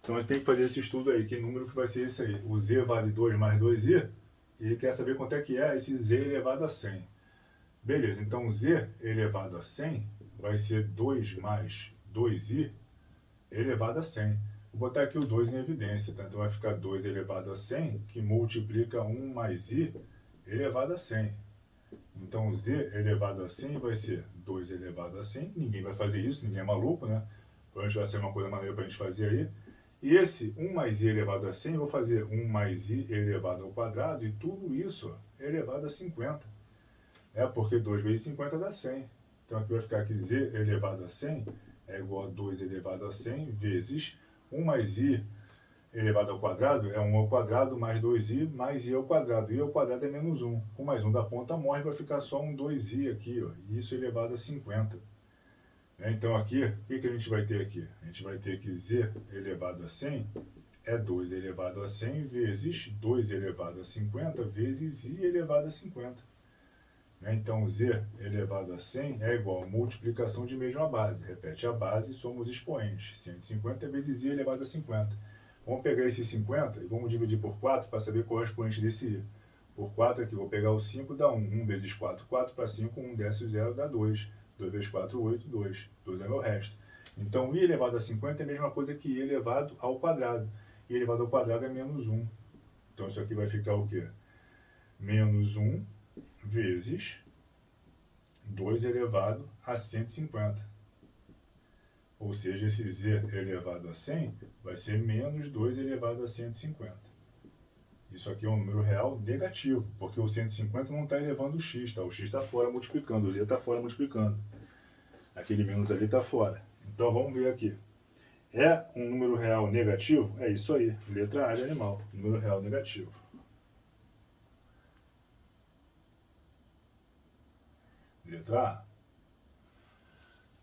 Então a gente tem que fazer esse estudo aí, que número que vai ser esse aí. O z vale 2 mais 2i, e ele quer saber quanto é que é esse z elevado a 100. Beleza, então z elevado a 100 vai ser 2 mais 2i elevado a 100. Vou botar aqui o 2 em evidência, tá? Então vai ficar 2 elevado a 100, que multiplica 1 mais i elevado a 100. Então z elevado a 100 vai ser 2 elevado a 100. Ninguém vai fazer isso, ninguém é maluco, né? Provavelmente vai ser uma coisa maneira para a gente fazer aí. E esse 1 mais i elevado a 100, eu vou fazer 1 mais i elevado ao quadrado, e tudo isso é elevado a 50. Porque 2 vezes 50 dá 100. Então aqui vai ficar que z elevado a 100 é igual a 2 elevado a 100 vezes 1 mais i elevado ao quadrado é 1 ao quadrado mais 2i mais i ao quadrado. I ao quadrado é menos 1. 1 mais 1 da ponta morre, vai ficar só um 2i aqui, ó, e isso elevado a 50. Então aqui, o que a gente vai ter aqui? A gente vai ter que z elevado a 100 é 2 elevado a 100 vezes 2 elevado a 50 vezes i elevado a 50. né? Então, z elevado a 100 é igual a multiplicação de mesma base. Repete a base, somos expoentes. 150 vezes i elevado a 50. Vamos pegar esse 50 e vamos dividir por 4 para saber qual é o expoente desse i. Por 4 aqui, vou pegar o 5, dá 1. 1 vezes 4, 4 para 5, 1 desce o 0, dá 2. 2 vezes 4, 8, 2. 2 é meu resto. Então, i elevado a 50 é a mesma coisa que i elevado ao quadrado. I elevado ao quadrado é menos 1. Então, isso aqui vai ficar o quê? Menos 1 vezes 2 elevado a 150. Ou seja, esse z elevado a 100 vai ser menos 2 elevado a 150. Isso aqui é um número real negativo, porque o 150 não está elevando o x, tá? O x está fora multiplicando, o z está fora multiplicando. Aquele menos ali está fora. Então vamos ver aqui. É um número real negativo? É isso aí. Letra A de animal. Número real negativo. Letra A.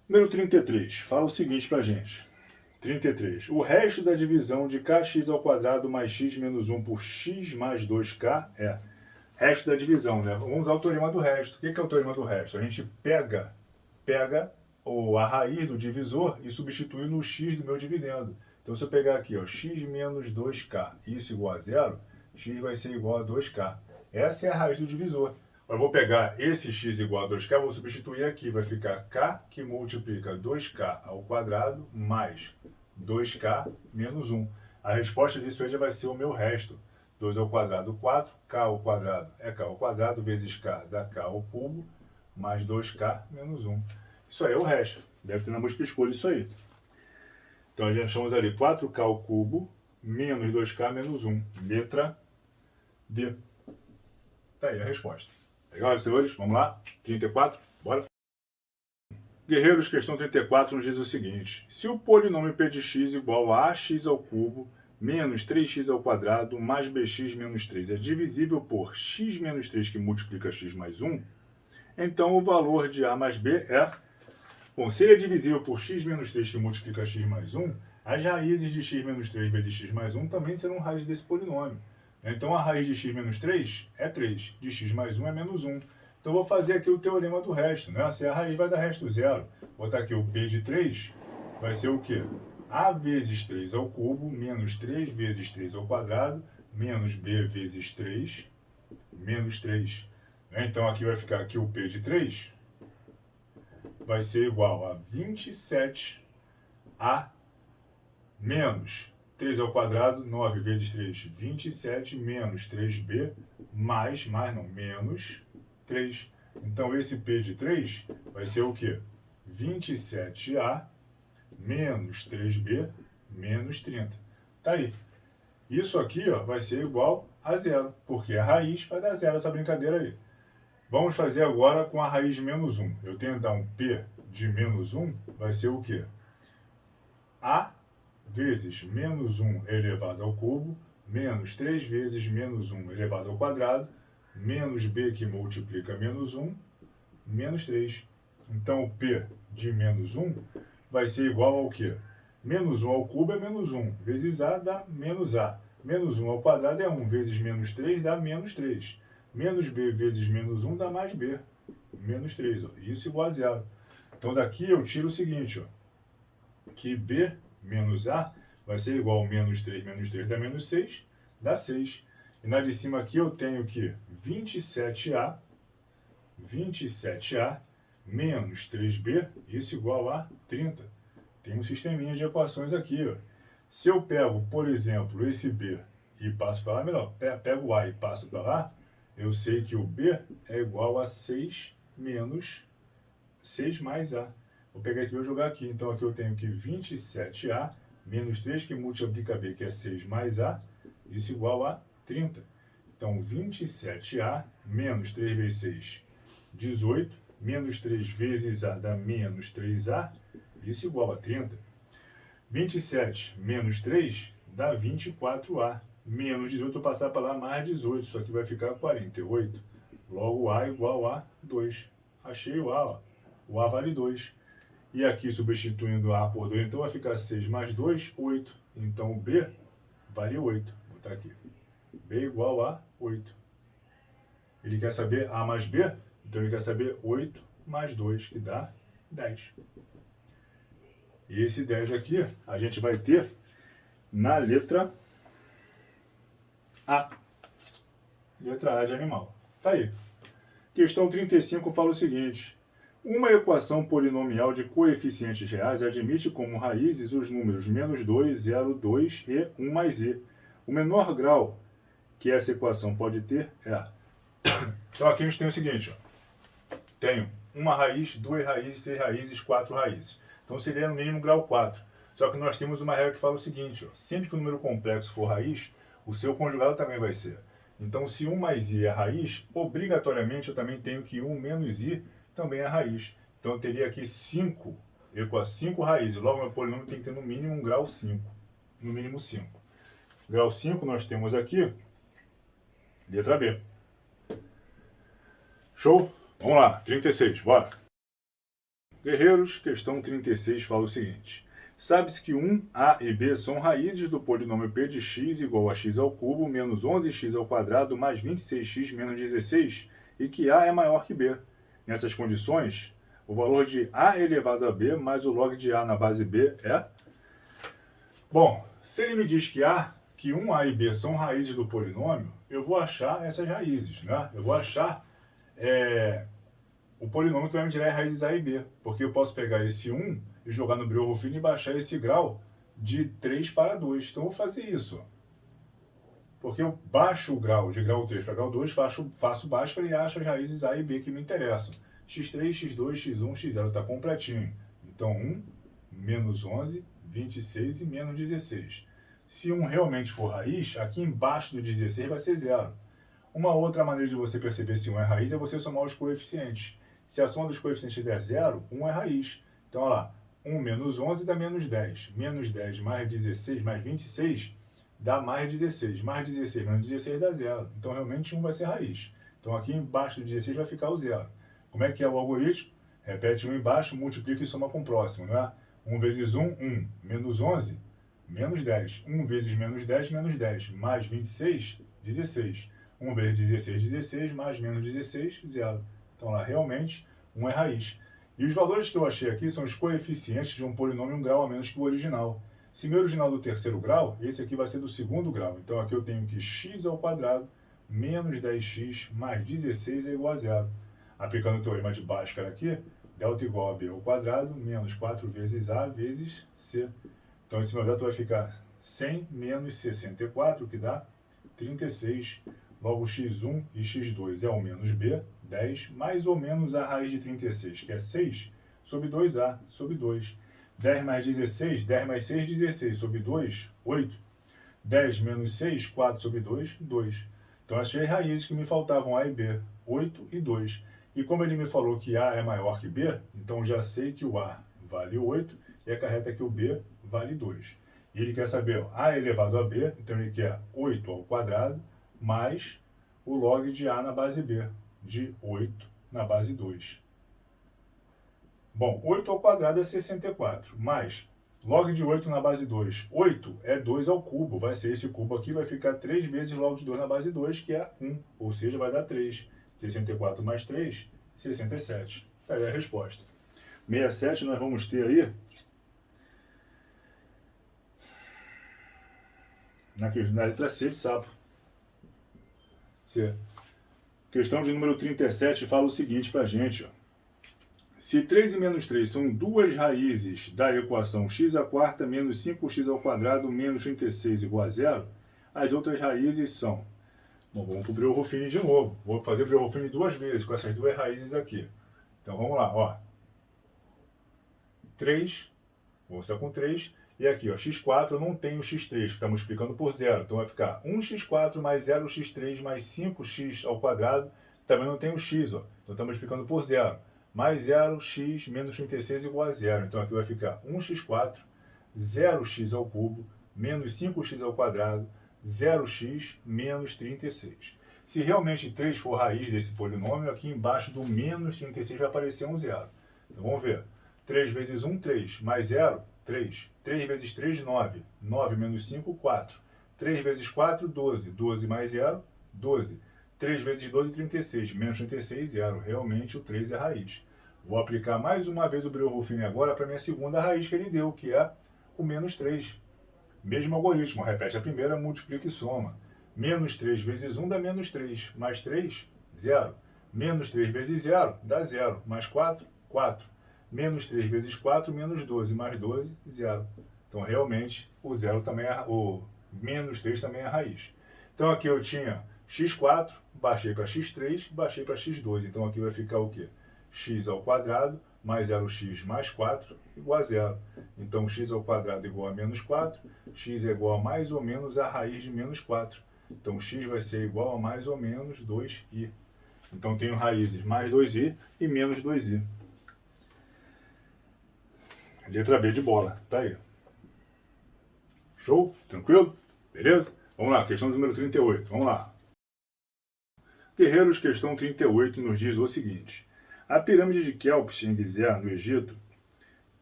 Número 33. Fala o seguinte pra gente. 33. O resto da divisão de kx ao quadrado mais x menos 1 por x mais 2k é... Resto da divisão, né? Vamos usar o teorema do resto. O que é o teorema do resto? A gente pega a raiz do divisor e substitui no x do meu dividendo. Então, se eu pegar aqui, ó, x menos 2k, isso igual a zero, x vai ser igual a 2k. Essa é a raiz do divisor. Eu vou pegar esse x igual a 2k, vou substituir aqui. Vai ficar k que multiplica 2k ao quadrado mais 2k menos 1. A resposta disso aí já vai ser o meu resto. 2 ao quadrado, 4. K ao quadrado é k ao quadrado vezes k dá k ao cubo mais 2k menos 1. Isso aí é o resto. Deve ter na múltipla escolha isso aí. Então, já achamos ali 4k ao cubo menos 2k menos 1. Letra D. Tá aí a resposta. Legal, senhores? Vamos lá? 34, bora? Guerreiros, questão 34 nos diz o seguinte. Se o polinômio p de x igual a ax ao cubo menos 3x ao quadrado mais bx menos 3 é divisível por x menos 3 que multiplica x mais 1, então o valor de a mais b é... Bom, se ele é divisível por x menos 3 que multiplica x mais 1, as raízes de x menos 3 vezes x mais 1 também serão raízes desse polinômio. Então, a raiz de x menos 3 é 3, de x mais 1 é menos 1. Então, vou fazer aqui o teorema do resto, né? Se a raiz vai dar resto zero, vou botar aqui o p de 3, vai ser o quê? A vezes 3 ao cubo, menos 3 vezes 3 ao quadrado, menos b vezes 3, menos 3. Então, aqui vai ficar aqui o p de 3, vai ser igual a 27a menos 3 ao quadrado, 9 vezes 3, 27, menos 3b, menos 3. Então, esse p de 3 vai ser o quê? 27a menos 3b menos 30. Tá aí. Isso aqui, ó, vai ser igual a zero, porque a raiz vai dar zero essa brincadeira aí. Vamos fazer agora com a raiz de menos 1. Eu tenho que dar um p de menos 1, vai ser o quê? A vezes menos 1 elevado ao cubo, menos 3 vezes menos 1 elevado ao quadrado, menos b que multiplica menos 1, menos 3. Então, o p de menos 1 vai ser igual ao quê? Menos 1 ao cubo é menos 1, vezes a dá menos a. Menos 1 ao quadrado é 1, vezes menos 3 dá menos 3. Menos b vezes menos 1 dá mais b, menos 3. Ó. Isso igual a zero. Então, daqui eu tiro o seguinte, ó, que b menos a vai ser igual a menos 3 dá menos 6, dá 6. E na de cima aqui eu tenho que 27a menos 3b, isso igual a 30. Tem um sisteminha de equações aqui. Ó. Se eu pego, por exemplo, esse b e passo para lá, melhor, pego o a e passo para lá, eu sei que o b é igual a 6 menos 6 mais a. Vou pegar esse b e jogar aqui. Então, aqui eu tenho que 27a menos 3 que multiplica b, que é 6 mais a, isso igual a 30. Então, 27a menos 3 vezes 6, 18, menos 3 vezes a dá menos 3a, isso igual a 30. 27 menos 3 dá 24a. Menos 18, vou passar para lá mais 18, isso aqui vai ficar 48. Logo, a igual a 2. Achei o a, ó. O a vale 2. E aqui, substituindo a por 2, então vai ficar 6 mais 2, 8. Então, o b vale 8. Vou botar aqui. b igual a 8. Ele quer saber a mais b? Então ele quer saber 8 mais 2, que dá 10. E esse 10 aqui, a gente vai ter na letra A. Letra A de animal. Tá aí. Questão 35 fala o seguinte. Uma equação polinomial de coeficientes reais admite como raízes os números -2, 0, 2 e 1 mais i. O menor grau que essa equação pode ter é... Então aqui a gente tem o seguinte, ó. Tenho uma raiz, 2 raízes, 3 raízes, 4 raízes. Então seria no mínimo grau 4. Só que nós temos uma regra que fala o seguinte, ó. Sempre que o número complexo for raiz, o seu conjugado também vai ser. Então se 1 mais i é raiz, obrigatoriamente eu também tenho que 1 menos i também é raiz. Então eu teria aqui 5 raízes. Logo, meu polinômio tem que ter no mínimo um grau 5. No mínimo 5. Grau 5 nós temos aqui, letra B. Show? Vamos lá, 36, bora. Guerreiros, questão 36 fala o seguinte. Sabe-se que 1, A e B são raízes do polinômio p de x igual a x ao cubo menos 11x ao quadrado mais 26x menos 16 e que A é maior que B. Nessas condições, o valor de A elevado a B mais o log de A na base B é... Bom, se ele me diz que 1A e B são raízes do polinômio, eu vou achar essas raízes, né? Eu vou achar o polinômio que vai me tirar raízes A e B, porque eu posso pegar esse 1 e jogar no Breuer-Ruffini e baixar esse grau de 3 para 2. Então eu vou fazer isso. Porque eu baixo o grau de grau 3 para grau 2, faço Bhaskara e acho as raízes A e B que me interessam. x3, x2, x1, x0 está completinho. Então 1, menos 11, 26 e menos 16. Se 1 realmente for raiz, aqui embaixo do 16 vai ser 0. Uma outra maneira de você perceber se 1 é raiz é você somar os coeficientes. Se a soma dos coeficientes der 0, 1 é raiz. Então, olha lá, 1 menos 11 dá menos 10. Menos 10 mais 16 mais 26 dá mais 16. Mais 16 menos 16 dá 0. Então, realmente, 1 vai ser raiz. Então, aqui embaixo do 16 vai ficar o 0. Como é que é o algoritmo? Repete 1 embaixo, multiplica e soma com o próximo, não é? 1 vezes 1, 1. Menos 11, menos 10. 1 vezes menos 10, menos 10. Mais 26, 16. 1 vezes 16, 16. Mais menos 16, 0. Então, lá, realmente, 1 é raiz. E os valores que eu achei aqui são os coeficientes de um polinômio um grau a menos que o original. Se meu original é do terceiro grau, esse aqui vai ser do segundo grau. Então, aqui eu tenho que x ao quadrado menos 10x mais 16 é igual a 0. Aplicando o teorema de Bhaskara aqui, delta igual a b ao quadrado menos 4 vezes a vezes c. Então, esse meu delta vai ficar 100 menos 64, que dá 36. Logo, x1 e x2 é o menos b, 10, mais ou menos a raiz de 36, que é 6, sobre 2a, sobre 2. 10 mais 16, 10 mais 6, 16, sobre 2, 8. 10 menos 6, 4 sobre 2, 2. Então, achei raízes que me faltavam a e b, 8 e 2. E como ele me falou que a é maior que b, então já sei que o a vale 8 e acarreta que o b vale 2. E ele quer saber ó, a elevado a b, então ele quer 8 ao quadrado, mais o log de a na base b, de 8 na base 2. Bom, 8 ao quadrado é 64, mais log de 8 na base 2. 8 é 2 ao cubo, vai ser esse cubo aqui, vai ficar 3 vezes log de 2 na base 2, que é 1, ou seja, vai dar 3. 64 mais 3, 67. Aí é a resposta. 67 nós vamos ter aí na letra C de sapo. C. Questão de número 37 fala o seguinte pra gente. Ó. Se 3 e menos 3 são duas raízes da equação x à quarta menos 5x ao quadrado menos 36 igual a 0, as outras raízes são... Bom, vamos para o Breuer-Ruffini de novo. Vou fazer o Breuer-Ruffini duas vezes com essas duas raízes aqui. Então vamos lá, ó. 3, vou começar com 3. E aqui, ó, x4 eu não tenho x3, que está multiplicando por 0. Então vai ficar 1x4 mais 0x3 mais 5x ao quadrado. Também não tenho x, ó. Então está multiplicando por 0. Mais 0x menos 36 igual a 0. Então aqui vai ficar 1x4, 0x ao cubo, menos 5x ao quadrado, 0x menos 36. Se realmente 3 for raiz desse polinômio, aqui embaixo do menos 36 vai aparecer um 0. Então vamos ver. 3 vezes 1, 3. Mais 0, 3. 3 vezes 3, 9. 9 menos 5, 4. 3 vezes 4, 12. 12 mais 0, 12. 3 vezes 12, 36. Menos 36, zero. Realmente o 3 é a raiz. Vou aplicar mais uma vez o Breuer-Ruffini agora para a minha segunda raiz que ele deu, que é o menos 3. Mesmo algoritmo, repete a primeira, multiplica e soma. Menos 3 vezes 1 dá menos 3. Mais 3, zero. Menos 3 vezes 0 dá 0. Mais 4, 4. Menos 3 vezes 4, menos 12. Mais 12, 0. Então, realmente, o zero também é, o menos 3 também é a raiz. Então, aqui eu tinha x4, baixei para x3, baixei para x12. Então, aqui vai ficar o quê? X ao quadrado mais 0x mais 4 igual a 0. Então, x ao quadrado igual a menos 4. X é igual a mais ou menos a raiz de menos 4. Então, x vai ser igual a mais ou menos 2i. Então, tenho raízes mais 2i e menos 2i. Letra B de bola. Tá aí. Show? Tranquilo? Beleza? Vamos lá, questão número 38. Vamos lá. Guerreiros, questão 38 nos diz o seguinte. A pirâmide de Kelps, em Gizé, no Egito,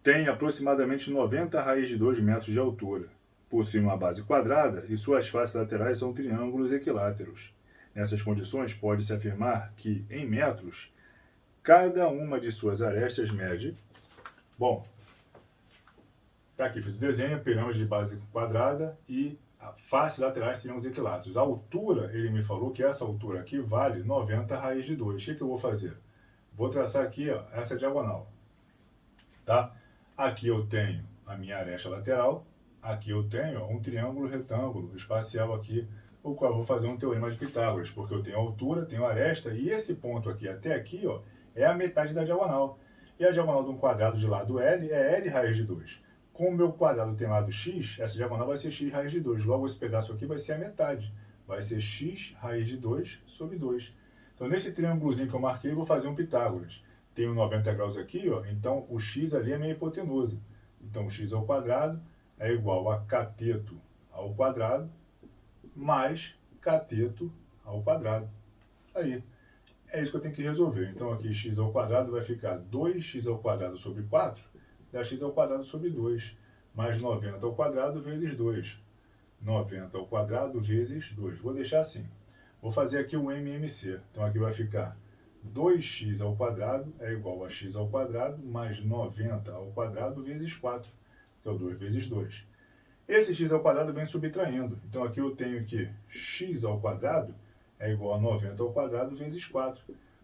tem aproximadamente 90 raízes de 2 metros de altura. Possui uma base quadrada e suas faces laterais são triângulos equiláteros. Nessas condições, pode-se afirmar que, em metros, cada uma de suas arestas mede... Bom, tá aqui, fiz o desenho, pirâmide de base quadrada e a face laterais triângulos equiláteros. A altura, ele me falou que essa altura aqui vale 90 raiz de 2. O que eu vou fazer? Vou traçar aqui, ó, essa diagonal. Tá? Aqui eu tenho a minha aresta lateral. Aqui eu tenho, ó, um triângulo retângulo espacial aqui, o qual eu vou fazer um teorema de Pitágoras, porque eu tenho a altura, tenho a aresta, e esse ponto aqui até aqui, ó, é a metade da diagonal. E a diagonal de um quadrado de lado L é L raiz de 2. Como o meu quadrado tem lado x, essa diagonal vai ser x raiz de 2. Logo, esse pedaço aqui vai ser a metade. Vai ser x raiz de 2 sobre 2. Então, nesse triângulozinho que eu marquei, eu vou fazer um Pitágoras. Tenho 90 graus aqui, ó, então o x ali é minha hipotenusa. Então, x ao quadrado é igual a cateto ao quadrado mais cateto ao quadrado. Aí, é isso que eu tenho que resolver. Então, aqui x ao quadrado vai ficar 2x ao quadrado sobre 4, dá x ao quadrado sobre 2, mais 90 ao quadrado vezes 2. 90 ao quadrado vezes 2. Vou deixar assim. Vou fazer aqui o MMC. Então, aqui vai ficar 2x ao quadrado é igual a x ao quadrado mais 90 ao quadrado vezes 4, que é o 2 vezes 2. Esse x ao quadrado vem subtraindo. Então, aqui eu tenho que x ao quadrado é igual a 90 ao quadrado vezes 4.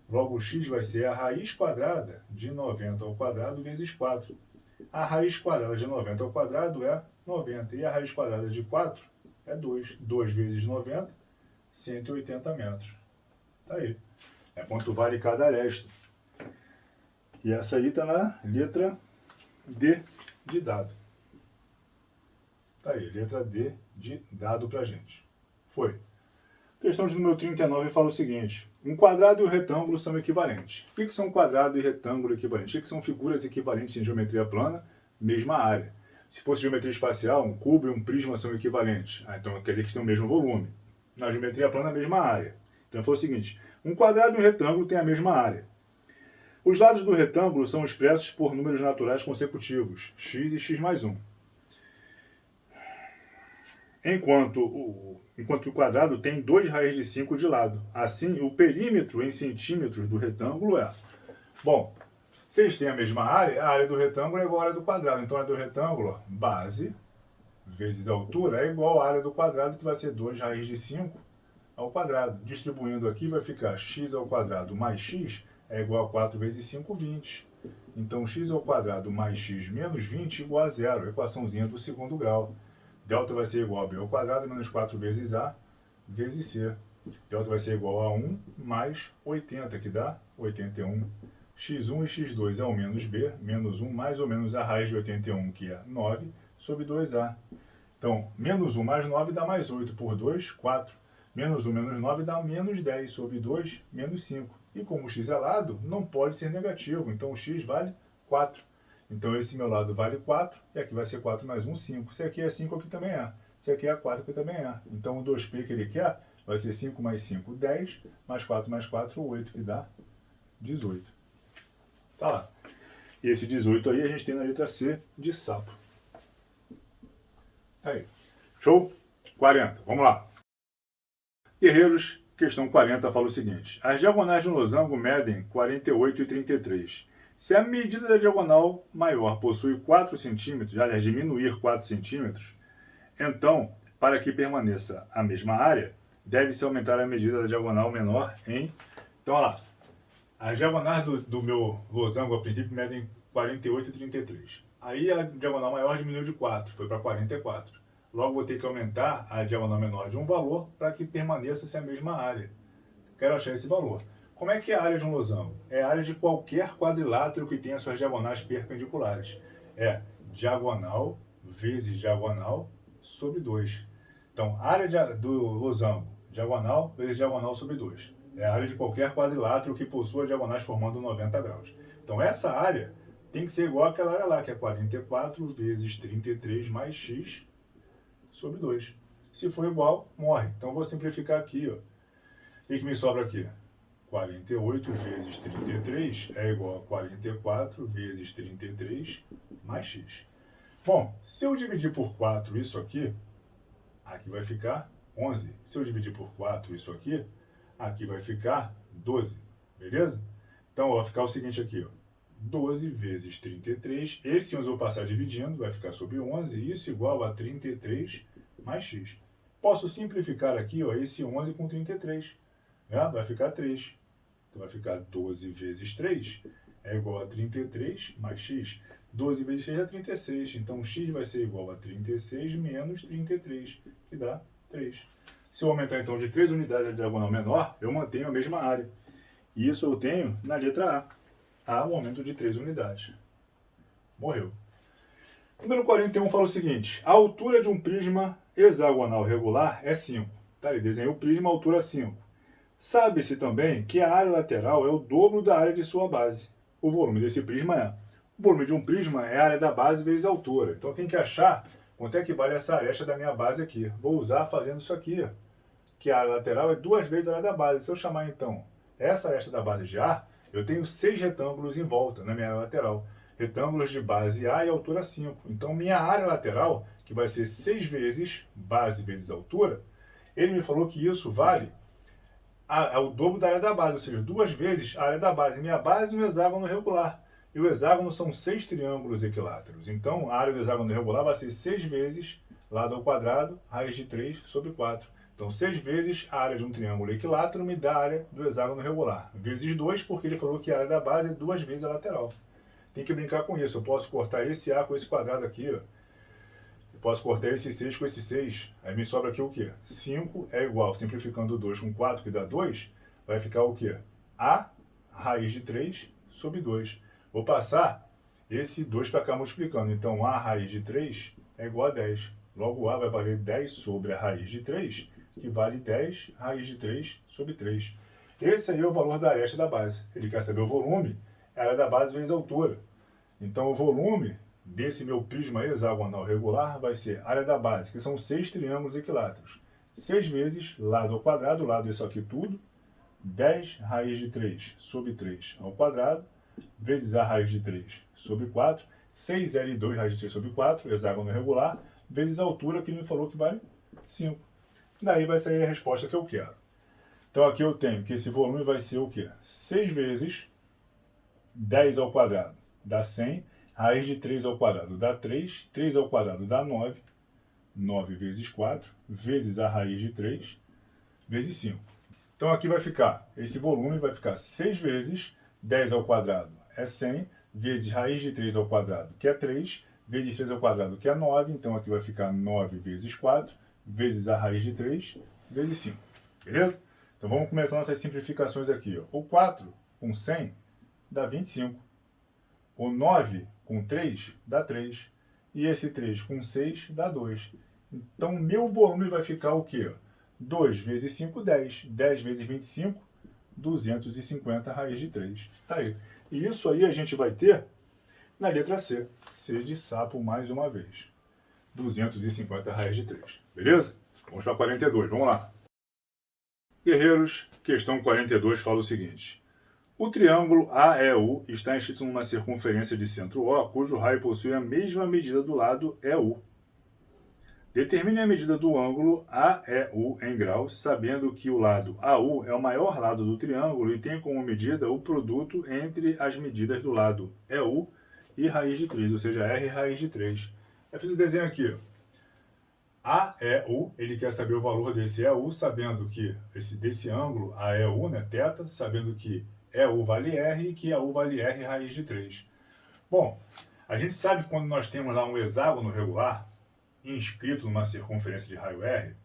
Logo, o x vai ser a raiz quadrada de 90 ao quadrado vezes 4. A raiz quadrada de 90 ao quadrado é 90. E a raiz quadrada de 4 é 2. 2 vezes 90, 180 metros. Tá aí. É quanto vale cada aresta. E essa aí está na letra D de dado. Tá aí, letra D de dado pra gente. Foi. Questão de número 39 fala o seguinte. Um quadrado e um retângulo são equivalentes. O que são quadrado e retângulo equivalentes? O que são figuras equivalentes em geometria plana? Mesma área. Se fosse geometria espacial, um cubo e um prisma são equivalentes. Então quer dizer que têm o mesmo volume. Na geometria plana, a mesma área. Então foi o seguinte. Um quadrado e um retângulo têm a mesma área. Os lados do retângulo são expressos por números naturais consecutivos, x e x mais 1. Enquanto o quadrado tem 2 raízes de 5 de lado. Assim, o perímetro em centímetros do retângulo é... Bom, se eles têm a mesma área, a área do retângulo é igual à área do quadrado. Então, a área do retângulo, ó, base vezes altura, é igual à área do quadrado, que vai ser 2 raízes de 5 ao quadrado. Distribuindo aqui, vai ficar x ao quadrado mais x é igual a 4 vezes 5, 20. Então, x ao quadrado mais x menos 20 igual a zero. Equaçãozinha do segundo grau. Delta vai ser igual a b ao quadrado menos 4 vezes a vezes c. Delta vai ser igual a 1 mais 80, que dá 81. x1 e x2 é o menos b, menos 1 mais ou menos a raiz de 81, que é 9, sobre 2a. Então, menos 1 mais 9 dá mais 8 por 2, 4. Menos 1 menos 9 dá menos 10 sobre 2, menos 5. E como o x é lado, não pode ser negativo. Então, o x vale 4. Então, esse meu lado vale 4, e aqui vai ser 4 mais 1, 5. Se aqui é 5, aqui também é. Se aqui é 4, aqui também é. Então, o 2p que ele quer vai ser 5 mais 5, 10, mais 4, 8, que dá 18. Tá lá. E esse 18 aí a gente tem na letra C de sapo. Tá aí. Show? 40. Vamos lá. Guerreiros, Questão 40 fala o seguinte. As diagonais de um losango medem 48 e 33. Se a medida da diagonal maior possui 4 centímetros, aliás, diminuir 4 centímetros, então, para que permaneça a mesma área, deve-se aumentar a medida da diagonal menor em... Então, olha lá. As diagonais do meu losango, a princípio, medem 48 e 33. Aí a diagonal maior diminuiu de 4, foi para 44. Logo, vou ter que aumentar a diagonal menor de um valor para que permaneça a mesma área. Quero achar esse valor. Como é que é a área de um losango? É a área de qualquer quadrilátero que tenha suas diagonais perpendiculares. É diagonal vezes diagonal sobre 2. Então, área do losango, diagonal vezes diagonal sobre 2. É a área de qualquer quadrilátero que possua diagonais formando 90 graus. Então, essa área tem que ser igual àquela área lá, que é 44 vezes 33 mais x sobre 2. Se for igual, morre. Então, vou simplificar aqui. Ó. O que me sobra aqui? 48 vezes 33 é igual a 44 vezes 33 mais x. Bom, se eu dividir por 4 isso aqui vai ficar 11. Se eu dividir por 4 isso aqui vai ficar 12. Beleza? Então, vai ficar o seguinte aqui, ó. 12 vezes 33. Esse 11 eu vou passar dividindo, vai ficar sobre 11. Isso igual a 33 mais x. Posso simplificar aqui, ó, esse 11 com 33. Né? Vai ficar 3. Então, vai ficar 12 vezes 3 é igual a 33 mais x. 12 vezes 6 é 36. Então, x vai ser igual a 36 menos 33, que dá 3. Se eu aumentar, então, de 3 unidades a diagonal menor, eu mantenho a mesma área. E isso eu tenho na letra A. A, um aumento de 3 unidades. Morreu. Número 41 fala o seguinte. A altura de um prisma hexagonal regular é 5. Tá, ele desenhou o prisma, altura 5. Sabe-se também que a área lateral é o dobro da área de sua base. O volume desse prisma é... O volume de um prisma é a área da base vezes a altura. Então, tem que achar quanto é que vale essa aresta da minha base aqui. Vou usar fazendo isso aqui, que a área lateral é 2 vezes a área da base. Se eu chamar, então, essa aresta da base de A, eu tenho 6 retângulos em volta na minha área lateral. Retângulos de base A e altura 5. Então, minha área lateral, que vai ser 6 vezes base vezes altura, ele me falou que isso vale o dobro da área da base, ou seja, 2 vezes a área da base. Minha base é um hexágono regular. E o hexágono são 6 triângulos equiláteros. Então, a área do hexágono regular vai ser 6 vezes lado ao quadrado, raiz de 3 sobre 4. Então, 6 vezes a área de um triângulo equilátero me dá a área do hexágono regular. Vezes 2, porque ele falou que a área da base é 2 vezes a lateral. Tem que brincar com isso. Eu posso cortar esse A com esse quadrado aqui. Ó. Eu posso cortar esse 6 com esse 6. Aí me sobra aqui o quê? 5 é igual, simplificando 2 com 4, que dá 2, vai ficar o quê? A raiz de 3 sobre 2. Vou passar esse 2 para cá multiplicando. Então, A raiz de 3 é igual a 10. Logo, A vai valer 10 sobre a raiz de 3, que vale 10 raiz de 3 sobre 3. Esse aí é o valor da aresta da base. Ele quer saber o volume, é a área da base vezes a altura. Então, o volume desse meu prisma hexagonal regular vai ser a área da base, que são 6 triângulos equiláteros. 6 vezes lado ao quadrado, lado isso aqui tudo, 10 raiz de 3 sobre 3 ao quadrado, vezes a raiz de 3 sobre 4, 6L2 raiz de 3 sobre 4, hexágono regular, vezes a altura que ele me falou que vale 5. Daí vai sair a resposta que eu quero. Então aqui eu tenho que esse volume vai ser o quê? 6 vezes 10 ao quadrado dá 100, raiz de 3 ao quadrado dá 3, 3 ao quadrado dá 9, 9 vezes 4, vezes a raiz de 3, vezes 5. Então aqui vai ficar, esse volume vai ficar 6 vezes 10 ao quadrado é 100, vezes raiz de 3 ao quadrado, que é 3, vezes 3 ao quadrado, que é 9. Então aqui vai ficar 9 vezes 4, vezes a raiz de 3, vezes 5. Beleza? Então vamos começar nossas simplificações aqui. Ó. O 4 com 100 dá 25. O 9 com 3 dá 3. E esse 3 com 6 dá 2. Então meu volume vai ficar o quê? 2 vezes 5, 10. 10 vezes 25, 250 raiz de 3. Tá aí. E isso aí a gente vai ter na letra C. C de sapo mais uma vez. 250 raiz de 3. Beleza? Vamos para 42. Vamos lá. Guerreiros, questão 42 fala o seguinte. O triângulo AEU está inscrito numa circunferência de centro O, cujo raio possui a mesma medida do lado EU. Determine a medida do ângulo AEU em graus, sabendo que o lado AU é o maior lado do triângulo e tem como medida o produto entre as medidas do lado EU e raiz de 3, ou seja, R raiz de 3. Eu fiz o desenho aqui. AEU, ele quer saber o valor desse EU, sabendo que desse ângulo AEU, né, θ, sabendo que EU vale R e que AU vale R raiz de 3. Bom, a gente sabe que quando nós temos lá um hexágono regular, inscrito numa circunferência de raio R,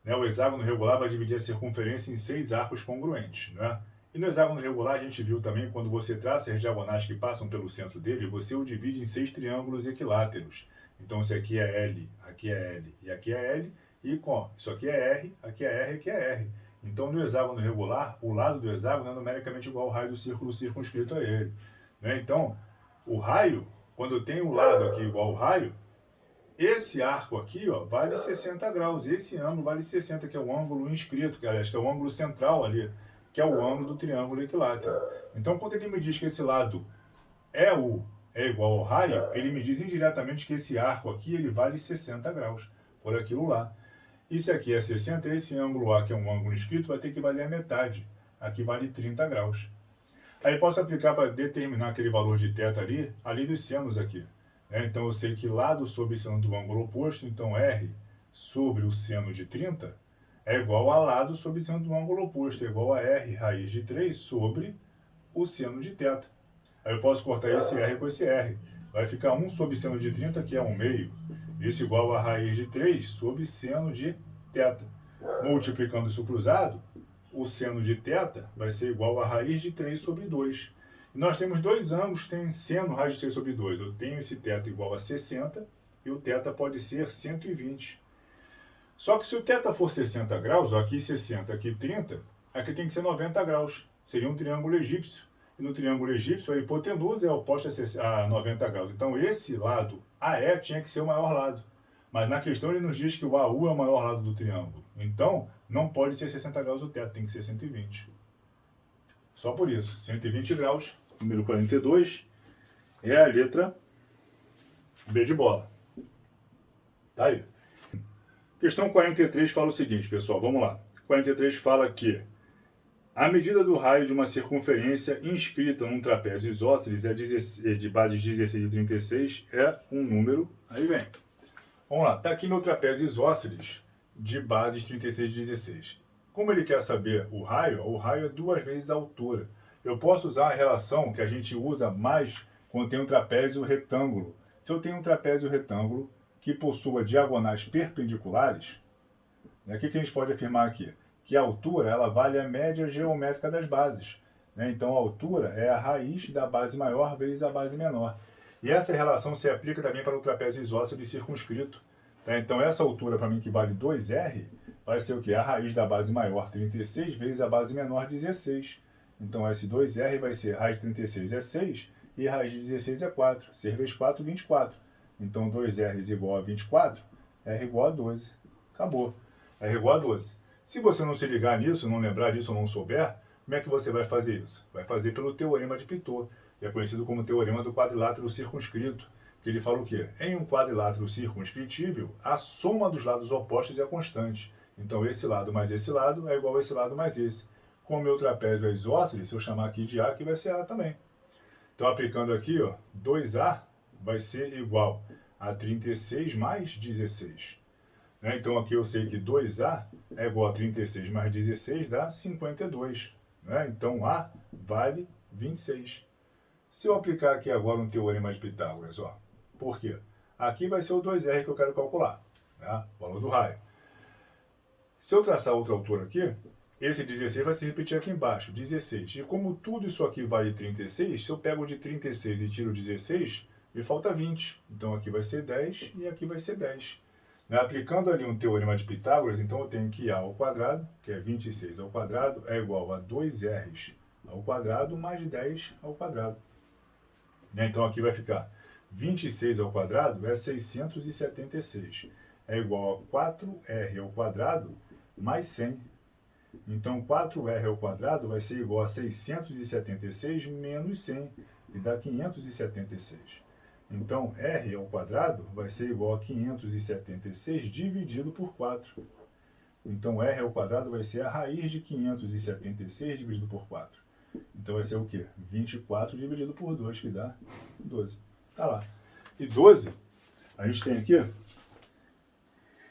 né, o hexágono regular vai dividir a circunferência em 6 arcos congruentes. Né? E no hexágono regular a gente viu também, quando você traça as diagonais que passam pelo centro dele, você o divide em 6 triângulos equiláteros. Então isso aqui é L, aqui é L e aqui é L, e isso aqui é R, aqui é R, aqui é R. Então no hexágono regular, o lado do hexágono é numericamente igual ao raio do círculo circunscrito a ele. Né? Então, o raio, quando tem o lado aqui igual ao raio, esse arco aqui, ó, vale 60 graus. Esse ângulo vale 60, que é o ângulo inscrito, que é o ângulo central ali, que é o ângulo do triângulo equilátero. Então, quando ele me diz que esse lado é igual ao raio, ele me diz indiretamente que esse arco aqui ele vale 60 graus, por aquilo lá. E se aqui é 60, esse ângulo A, que é um ângulo inscrito, vai ter que valer a metade. Aqui vale 30 graus. Aí posso aplicar para determinar aquele valor de θ ali dos senos aqui. Então eu sei que lado sobre seno do ângulo oposto, então R sobre o seno de 30 é igual a lado sobre seno do ângulo oposto, é igual a R raiz de 3 sobre o seno de θ. Aí eu posso cortar esse R com esse R. Vai ficar 1 sobre seno de 30, que é 1/2. Isso igual a raiz de 3 sobre seno de θ. Multiplicando isso cruzado, o seno de θ vai ser igual a raiz de 3 sobre 2. E nós temos dois ângulos que têm seno raiz de 3 sobre 2. Eu tenho esse θ igual a 60 e o θ pode ser 120. Só que se o θ for 60 graus, ó, aqui 60, aqui 30, aqui tem que ser 90 graus. Seria um triângulo egípcio. E no triângulo egípcio, a hipotenusa é oposta a 90 graus. Então esse lado AE tinha que ser o maior lado. Mas na questão ele nos diz que o AU é o maior lado do triângulo. Então não pode ser 60 graus o θ, tem que ser 120. Só por isso, 120 graus. Número 42 é a letra B de bola. Tá aí. Questão 43 fala o seguinte, pessoal, vamos lá. 43 fala que a medida do raio de uma circunferência inscrita num trapézio isósceles de bases 16 e 36 é um número. Aí vem. Vamos lá, está aqui meu trapézio isósceles de bases 36 e 16. Como ele quer saber o raio é 2 vezes a altura. Eu posso usar a relação que a gente usa mais quando tem um trapézio retângulo. Se eu tenho um trapézio retângulo que possua diagonais perpendiculares, o que a gente pode afirmar aqui? Que a altura ela vale a média geométrica das bases. Então a altura é a raiz da base maior vezes a base menor. E essa relação se aplica também para o trapézio isósceles circunscrito. Então essa altura para mim que vale 2R vai ser o que? A raiz da base maior 36 vezes a base menor 16. Então esse 2R vai ser raiz de 36 é 6 e raiz de 16 é 4. 6 vezes 4, 24. Então 2R igual a 24, R igual a 12. Acabou. R igual a 12. Se você não se ligar nisso, não lembrar disso ou não souber, como é que você vai fazer isso? Vai fazer pelo teorema de Pitot, que é conhecido como teorema do quadrilátero circunscrito, que ele fala o quê? Em um quadrilátero circunscritível, a soma dos lados opostos é constante. Então esse lado mais esse lado é igual a esse lado mais esse. Como o meu trapézio é isósceles, se eu chamar aqui de A, aqui vai ser A também. Então aplicando aqui, ó, 2A vai ser igual a 36 mais 16. Então aqui eu sei que 2A é igual a 36 mais 16 dá 52. Então A vale 26. Se eu aplicar aqui agora um teorema de Pitágoras, ó, por quê? Aqui vai ser o 2R que eu quero calcular, o valor do raio. Se eu traçar outra altura aqui, esse 16 vai se repetir aqui embaixo, 16. E como tudo isso aqui vale 36, se eu pego de 36 e tiro 16, me falta 20. Então aqui vai ser 10 e aqui vai ser 10. Aplicando ali um teorema de Pitágoras, então eu tenho que A ao quadrado, que é 26 ao quadrado, é igual a 2R's ao quadrado mais 10 ao quadrado. Então aqui vai ficar 26 ao quadrado é 676. É igual a 4R ao quadrado mais 100. Então 4R ao quadrado vai ser igual a 676 menos 100, que dá 576. Então, R ao quadrado vai ser igual a 576 dividido por 4. Então, R ao quadrado vai ser a raiz de 576 dividido por 4. Então, vai ser o quê? 24 dividido por 2, que dá 12. Tá lá. E 12, a gente tem aqui,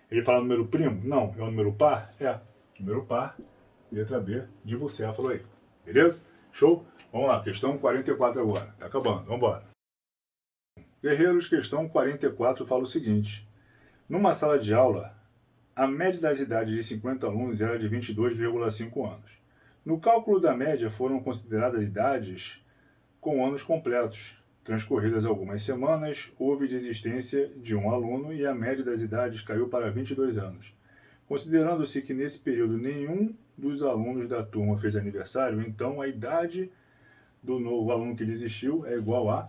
ele fala número primo? Não. É um número par? É. Número par, letra B, de bucéfalo aí. Beleza? Show? Vamos lá, questão 44 agora. Tá acabando, vamos embora. Guerreiros, questão 44 fala o seguinte. Numa sala de aula, a média das idades de 50 alunos era de 22,5 anos. No cálculo da média foram consideradas idades com anos completos. Transcorridas algumas semanas, houve desistência de um aluno e a média das idades caiu para 22 anos. Considerando-se que nesse período nenhum dos alunos da turma fez aniversário, então a idade do novo aluno que desistiu é igual a...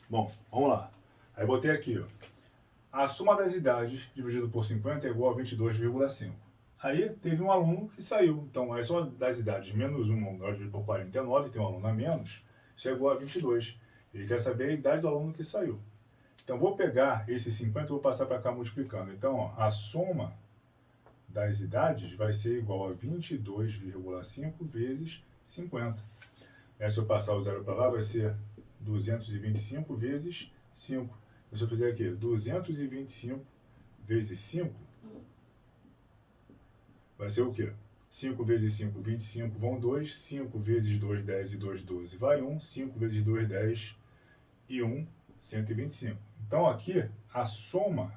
Bom, vamos lá. Aí botei aqui, ó. A soma das idades dividido por 50 é igual a 22,5. Aí teve um aluno que saiu. Então, a soma das idades menos 1 dividido por 49, tem um aluno a menos, isso é igual a 22. Ele quer saber a idade do aluno que saiu. Então, vou pegar esse 50 e vou passar para cá multiplicando. Então, ó, a soma das idades vai ser igual a 22,5 vezes 50. Se eu passar o zero para lá, vai ser 225 vezes 5. Se eu fizer aqui, 225 vezes 5, vai ser o quê? 5 vezes 5, 25, vão 2. 5 vezes 2, 10 e 2, 12, vai 1. 5 vezes 2, 10 e 1, 125. Então, aqui, a soma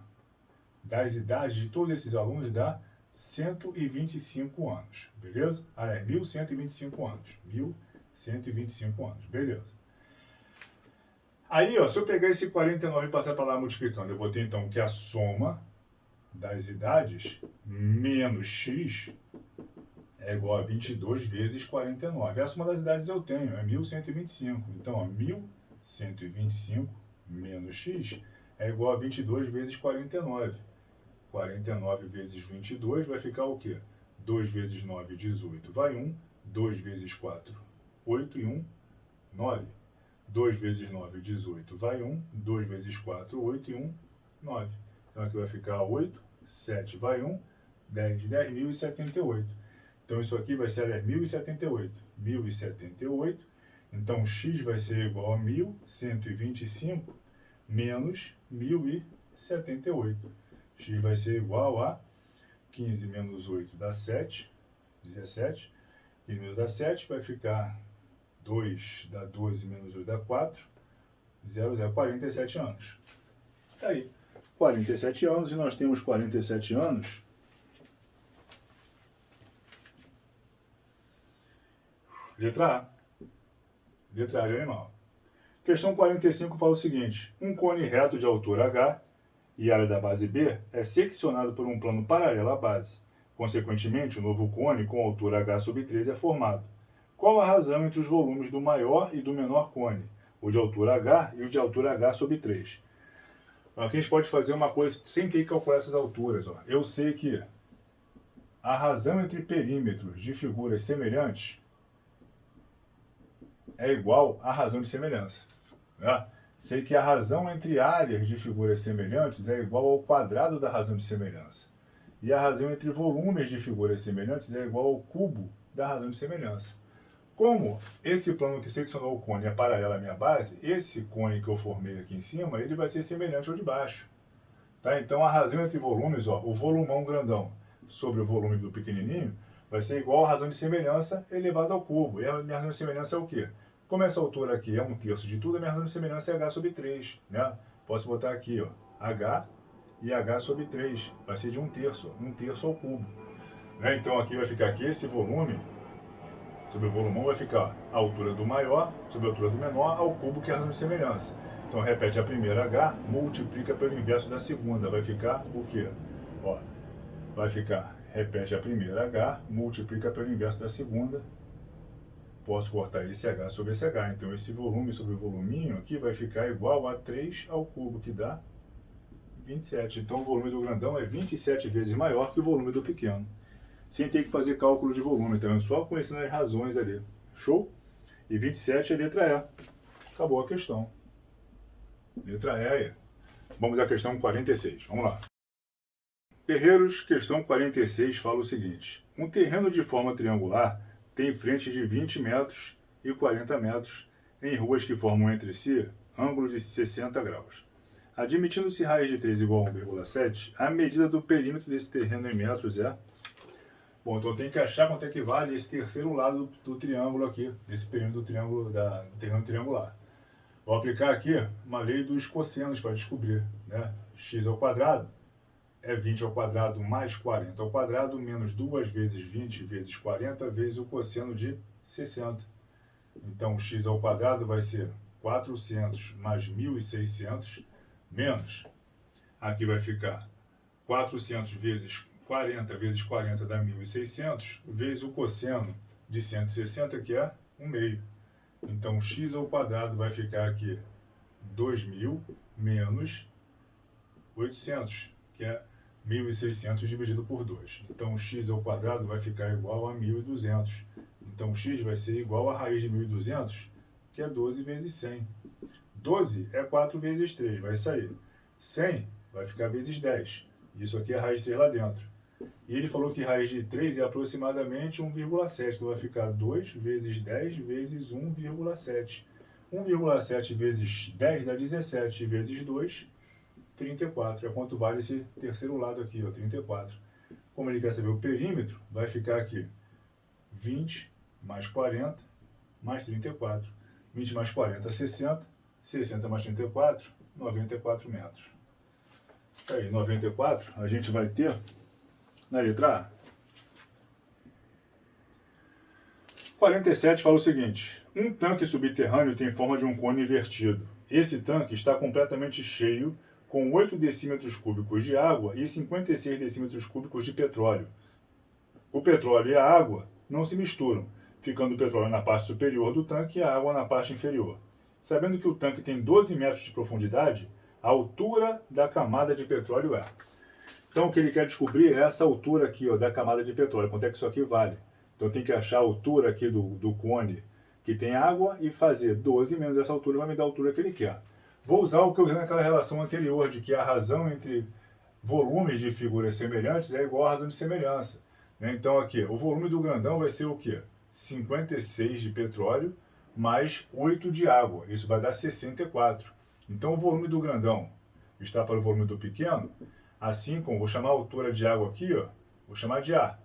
das idades de todos esses alunos dá 125 anos, beleza? Aliás, 1.125 anos. 1.125 anos, beleza. Aí, ó, se eu pegar esse 49 e passar para lá multiplicando, eu botei então que a soma das idades menos x é igual a 22 vezes 49. A soma das idades eu tenho, é 1.125. Então, ó, 1.125 menos x é igual a 22 vezes 49. 49 vezes 22 vai ficar o quê? 2 vezes 9, 18, vai 1. 2 vezes 4, 8 e 1, 9. 2 vezes 9, 18, vai 1. 2 vezes 4, 8 e 1, 9. Então aqui vai ficar 8, 7 vai 1, 10, 10.078. Então isso aqui vai ser 10.078. 1.078. Então x vai ser igual a 1.125 menos 1.078. X vai ser igual a 15 menos 8 dá 7, 17. 15 menos dá 7, vai ficar 2 dá 12 menos 8 dá 4. 0, 0, 47 anos. Tá aí. 47 anos, e nós temos 47 anos. Letra A. Letra A de animal. Questão 45 fala o seguinte. Um cone reto de altura H e área da base B é seccionado por um plano paralelo à base. Consequentemente, o novo cone com altura H sobre 3 é formado. Qual a razão entre os volumes do maior e do menor cone? O de altura H e o de altura H sobre 3. Aqui a gente pode fazer uma coisa sem ter que calcular essas alturas. Ó. Eu sei que a razão entre perímetros de figuras semelhantes é igual à razão de semelhança. Né? Sei que a razão entre áreas de figuras semelhantes é igual ao quadrado da razão de semelhança. E a razão entre volumes de figuras semelhantes é igual ao cubo da razão de semelhança. Como esse plano que seccionou o cone é paralelo à minha base, esse cone que eu formei aqui em cima, ele vai ser semelhante ao de baixo. Tá? Então a razão entre volumes, ó, o volumão grandão sobre o volume do pequenininho, vai ser igual à razão de semelhança elevado ao cubo. E a minha razão de semelhança é o quê? Como essa altura aqui é 1/3 de tudo, a minha razão de semelhança é h sobre 3. Né? Posso botar aqui, ó, h e h sobre 3. Vai ser de 1/3, 1/3 ao cubo. Né? Então aqui vai ficar aqui esse volume, sobre o volumão vai ficar a altura do maior sobre a altura do menor ao cubo, que é a razão de semelhança. Então repete a primeira h, multiplica pelo inverso da segunda. Vai ficar o quê? Ó, vai ficar, repete a primeira h, multiplica pelo inverso da segunda. Posso cortar esse h sobre esse h. Então, esse volume sobre o voluminho aqui vai ficar igual a 3 ao cubo, que dá 27. Então, o volume do grandão é 27 vezes maior que o volume do pequeno. Sem ter que fazer cálculo de volume, então, só conhecendo as razões ali. Show? E 27 é a letra E. Acabou a questão. Letra E aí. Vamos à questão 46. Vamos lá. Guerreiros, questão 46 fala o seguinte. Um terreno de forma triangular tem frentes de 20 metros e 40 metros em ruas que formam entre si ângulo de 60 graus. Admitindo-se raiz de 3 igual a 1,7, a medida do perímetro desse terreno em metros é... Bom, então tem que achar quanto é que vale esse terceiro lado do triângulo aqui, desse perímetro do triângulo, do terreno triangular. Vou aplicar aqui uma lei dos cossenos para descobrir, né? X ao quadrado é 20 ao quadrado mais 40 ao quadrado menos 2 vezes 20 vezes 40 vezes o cosseno de 60. Então, x ao quadrado vai ser 400 mais 1.600 menos, aqui vai ficar 400 vezes 40 vezes 40 dá 1.600, vezes o cosseno de 160, que é 1/2. Então, x ao quadrado vai ficar aqui 2.000 menos 800, que é 1.600 dividido por 2. Então, x ao quadrado vai ficar igual a 1.200. Então, x vai ser igual a raiz de 1.200, que é 12 vezes 100. 12 é 4 vezes 3, vai sair. 100 vai ficar vezes 10. Isso aqui é a raiz de 3 lá dentro. E ele falou que raiz de 3 é aproximadamente 1,7. Então, vai ficar 2 vezes 10 vezes 1,7. 1,7 vezes 10 dá 17, vezes 2, 34. É quanto vale esse terceiro lado aqui, ó, 34. Como ele quer saber o perímetro, vai ficar aqui 20 mais 40 mais 34. 20 mais 40, 60. 60 mais 34, 94 metros. Aí, 94, a gente vai ter na letra A. 47 fala o seguinte. Um tanque subterrâneo tem forma de um cone invertido. Esse tanque está completamente cheio, com 8 decímetros cúbicos de água e 56 decímetros cúbicos de petróleo. O petróleo e a água não se misturam, ficando o petróleo na parte superior do tanque e a água na parte inferior. Sabendo que o tanque tem 12 metros de profundidade, a altura da camada de petróleo é... Então, o que ele quer descobrir é essa altura aqui, ó, da camada de petróleo. Quanto é que isso aqui vale? Então, tem que achar a altura aqui do cone que tem água e fazer 12 menos essa altura vai me dar a altura que ele quer. Vou usar o que eu usei naquela relação anterior, de que a razão entre volumes de figuras semelhantes é igual à razão de semelhança. Né? Então, aqui, o volume do grandão vai ser o quê? 56 de petróleo mais 8 de água. Isso vai dar 64. Então, o volume do grandão está para o volume do pequeno. Assim como, vou chamar a altura de água aqui, ó, vou chamar de A.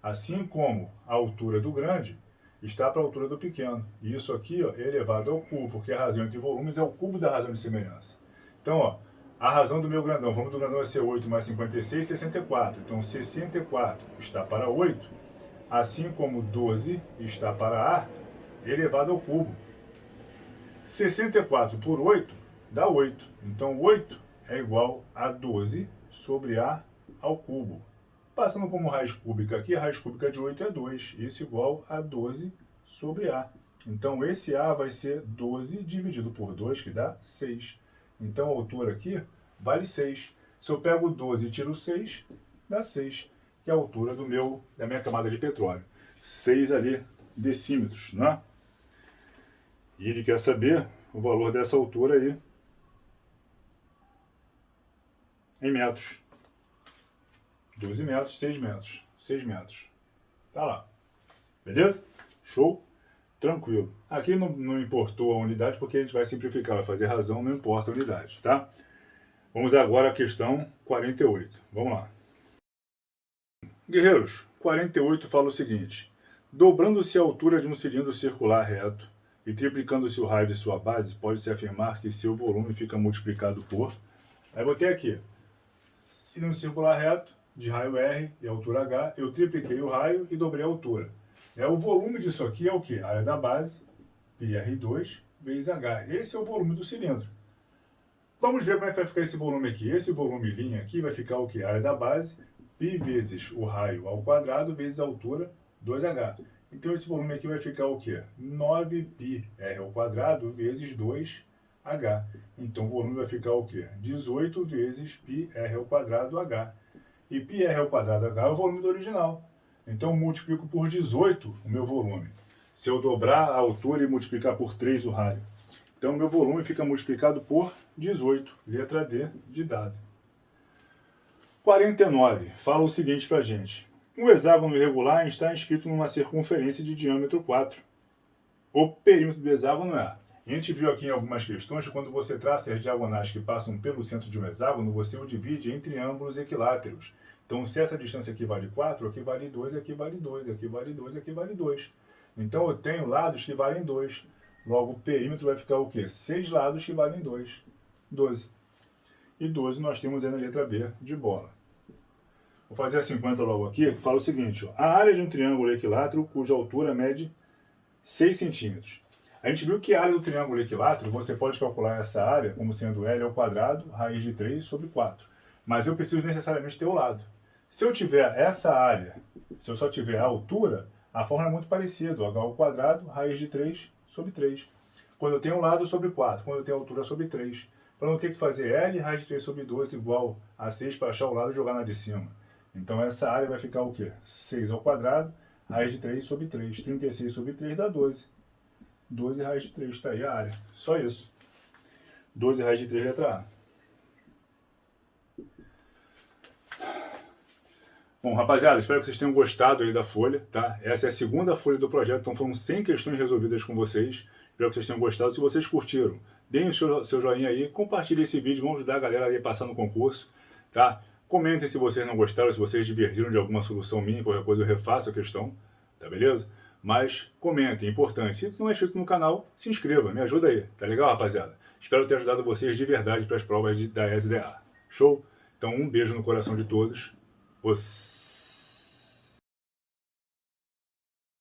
Assim como a altura do grande está para a altura do pequeno. E isso aqui, ó, é elevado ao cubo, porque a razão entre volumes é o cubo da razão de semelhança. Então, ó, a razão do meu grandão, o volume do grandão vai ser 8 mais 56, 64. Então, 64 está para 8, assim como 12 está para A, elevado ao cubo. 64 por 8 dá 8. Então, 8 é igual a 12 sobre A ao cubo. Passando como raiz cúbica aqui, a raiz cúbica de 8 é 2. Isso igual a 12 sobre A. Então, esse A vai ser 12 dividido por 2, que dá 6. Então, a altura aqui vale 6. Se eu pego 12 e tiro 6, dá 6, que é a altura da minha camada de petróleo. 6 ali decímetros, né? E ele quer saber o valor dessa altura aí em metros. 12 metros, 6 metros. 6 metros. Tá lá. Beleza? Show? Tranquilo. Aqui não importou a unidade, porque a gente vai simplificar, vai fazer razão, não importa a unidade, tá? Vamos agora à questão 48. Vamos lá. Guerreiros, 48 fala o seguinte. Dobrando-se a altura de um cilindro circular reto e triplicando-se o raio de sua base, pode-se afirmar que seu volume fica multiplicado por... Aí botei aqui. Cilindro circular reto, de raio R e altura H, eu tripliquei o raio e dobrei a altura. O volume disso aqui é o quê? A área da base, πr2, vezes H. Esse é o volume do cilindro. Vamos ver como é que vai ficar esse volume aqui. Esse volume linha aqui vai ficar o quê? A área da base, π vezes o raio ao quadrado, vezes a altura, 2H. Então, esse volume aqui vai ficar o quê? 9πr ao quadrado vezes 2H. Então, o volume vai ficar o quê? 18 vezes πr ao quadrado H. E πr ao quadrado H é o volume do original. Então, eu multiplico por 18 o meu volume. Se eu dobrar a altura e multiplicar por 3 o raio. Então, Então, meu volume fica multiplicado por 18, letra D de dado. 49, fala o seguinte pra gente. Um hexágono irregular está inscrito numa circunferência de diâmetro 4. O perímetro do hexágono é... A gente viu aqui em algumas questões que quando você traça as diagonais que passam pelo centro de um hexágono, você o divide entre ângulos equiláteros. Então, se essa distância aqui vale 4, aqui vale 2, aqui vale 2, aqui vale 2, aqui vale 2. Então, eu tenho lados que valem 2. Logo, o perímetro vai ficar o quê? 6 lados que valem 2. 12. E 12 nós temos aí na letra B de bola. Vou fazer a 50 logo aqui, que fala o seguinte. Ó, a área de um triângulo equilátero cuja altura mede 6 centímetros. A gente viu que a área do triângulo equilátero, você pode calcular essa área como sendo L ao quadrado, raiz de 3 sobre 4. Mas eu preciso necessariamente ter o lado. Se eu tiver essa área, se eu só tiver a altura, a fórmula é muito parecida. H ao quadrado, raiz de 3 sobre 3. Quando eu tenho o lado, sobre 4. Quando eu tenho a altura, sobre 3. Para não ter que fazer L, raiz de 3 sobre 12 igual a 6 para achar o lado e jogar na de cima. Então essa área vai ficar o quê? 6 ao quadrado, raiz de 3 sobre 3. 36 sobre 3 dá 12. 12 raiz de 3, está aí a área. Só isso. 12 raiz de 3, letra A. Bom, rapaziada, espero que vocês tenham gostado aí da folha, tá? Essa é a segunda folha do projeto, então foram 100 questões resolvidas com vocês. Espero que vocês tenham gostado. Se vocês curtiram, deem o seu joinha aí, compartilhem esse vídeo, vamos ajudar a galera a passar no concurso, tá? Comentem se vocês não gostaram, se vocês divergiram de alguma solução minha, qualquer coisa eu refaço a questão, tá beleza? Mas comentem, é importante. Se não é inscrito no canal, se inscreva, me ajuda aí, tá legal, rapaziada? Espero ter ajudado vocês de verdade para as provas da SDA. Show? Então um beijo no coração de todos.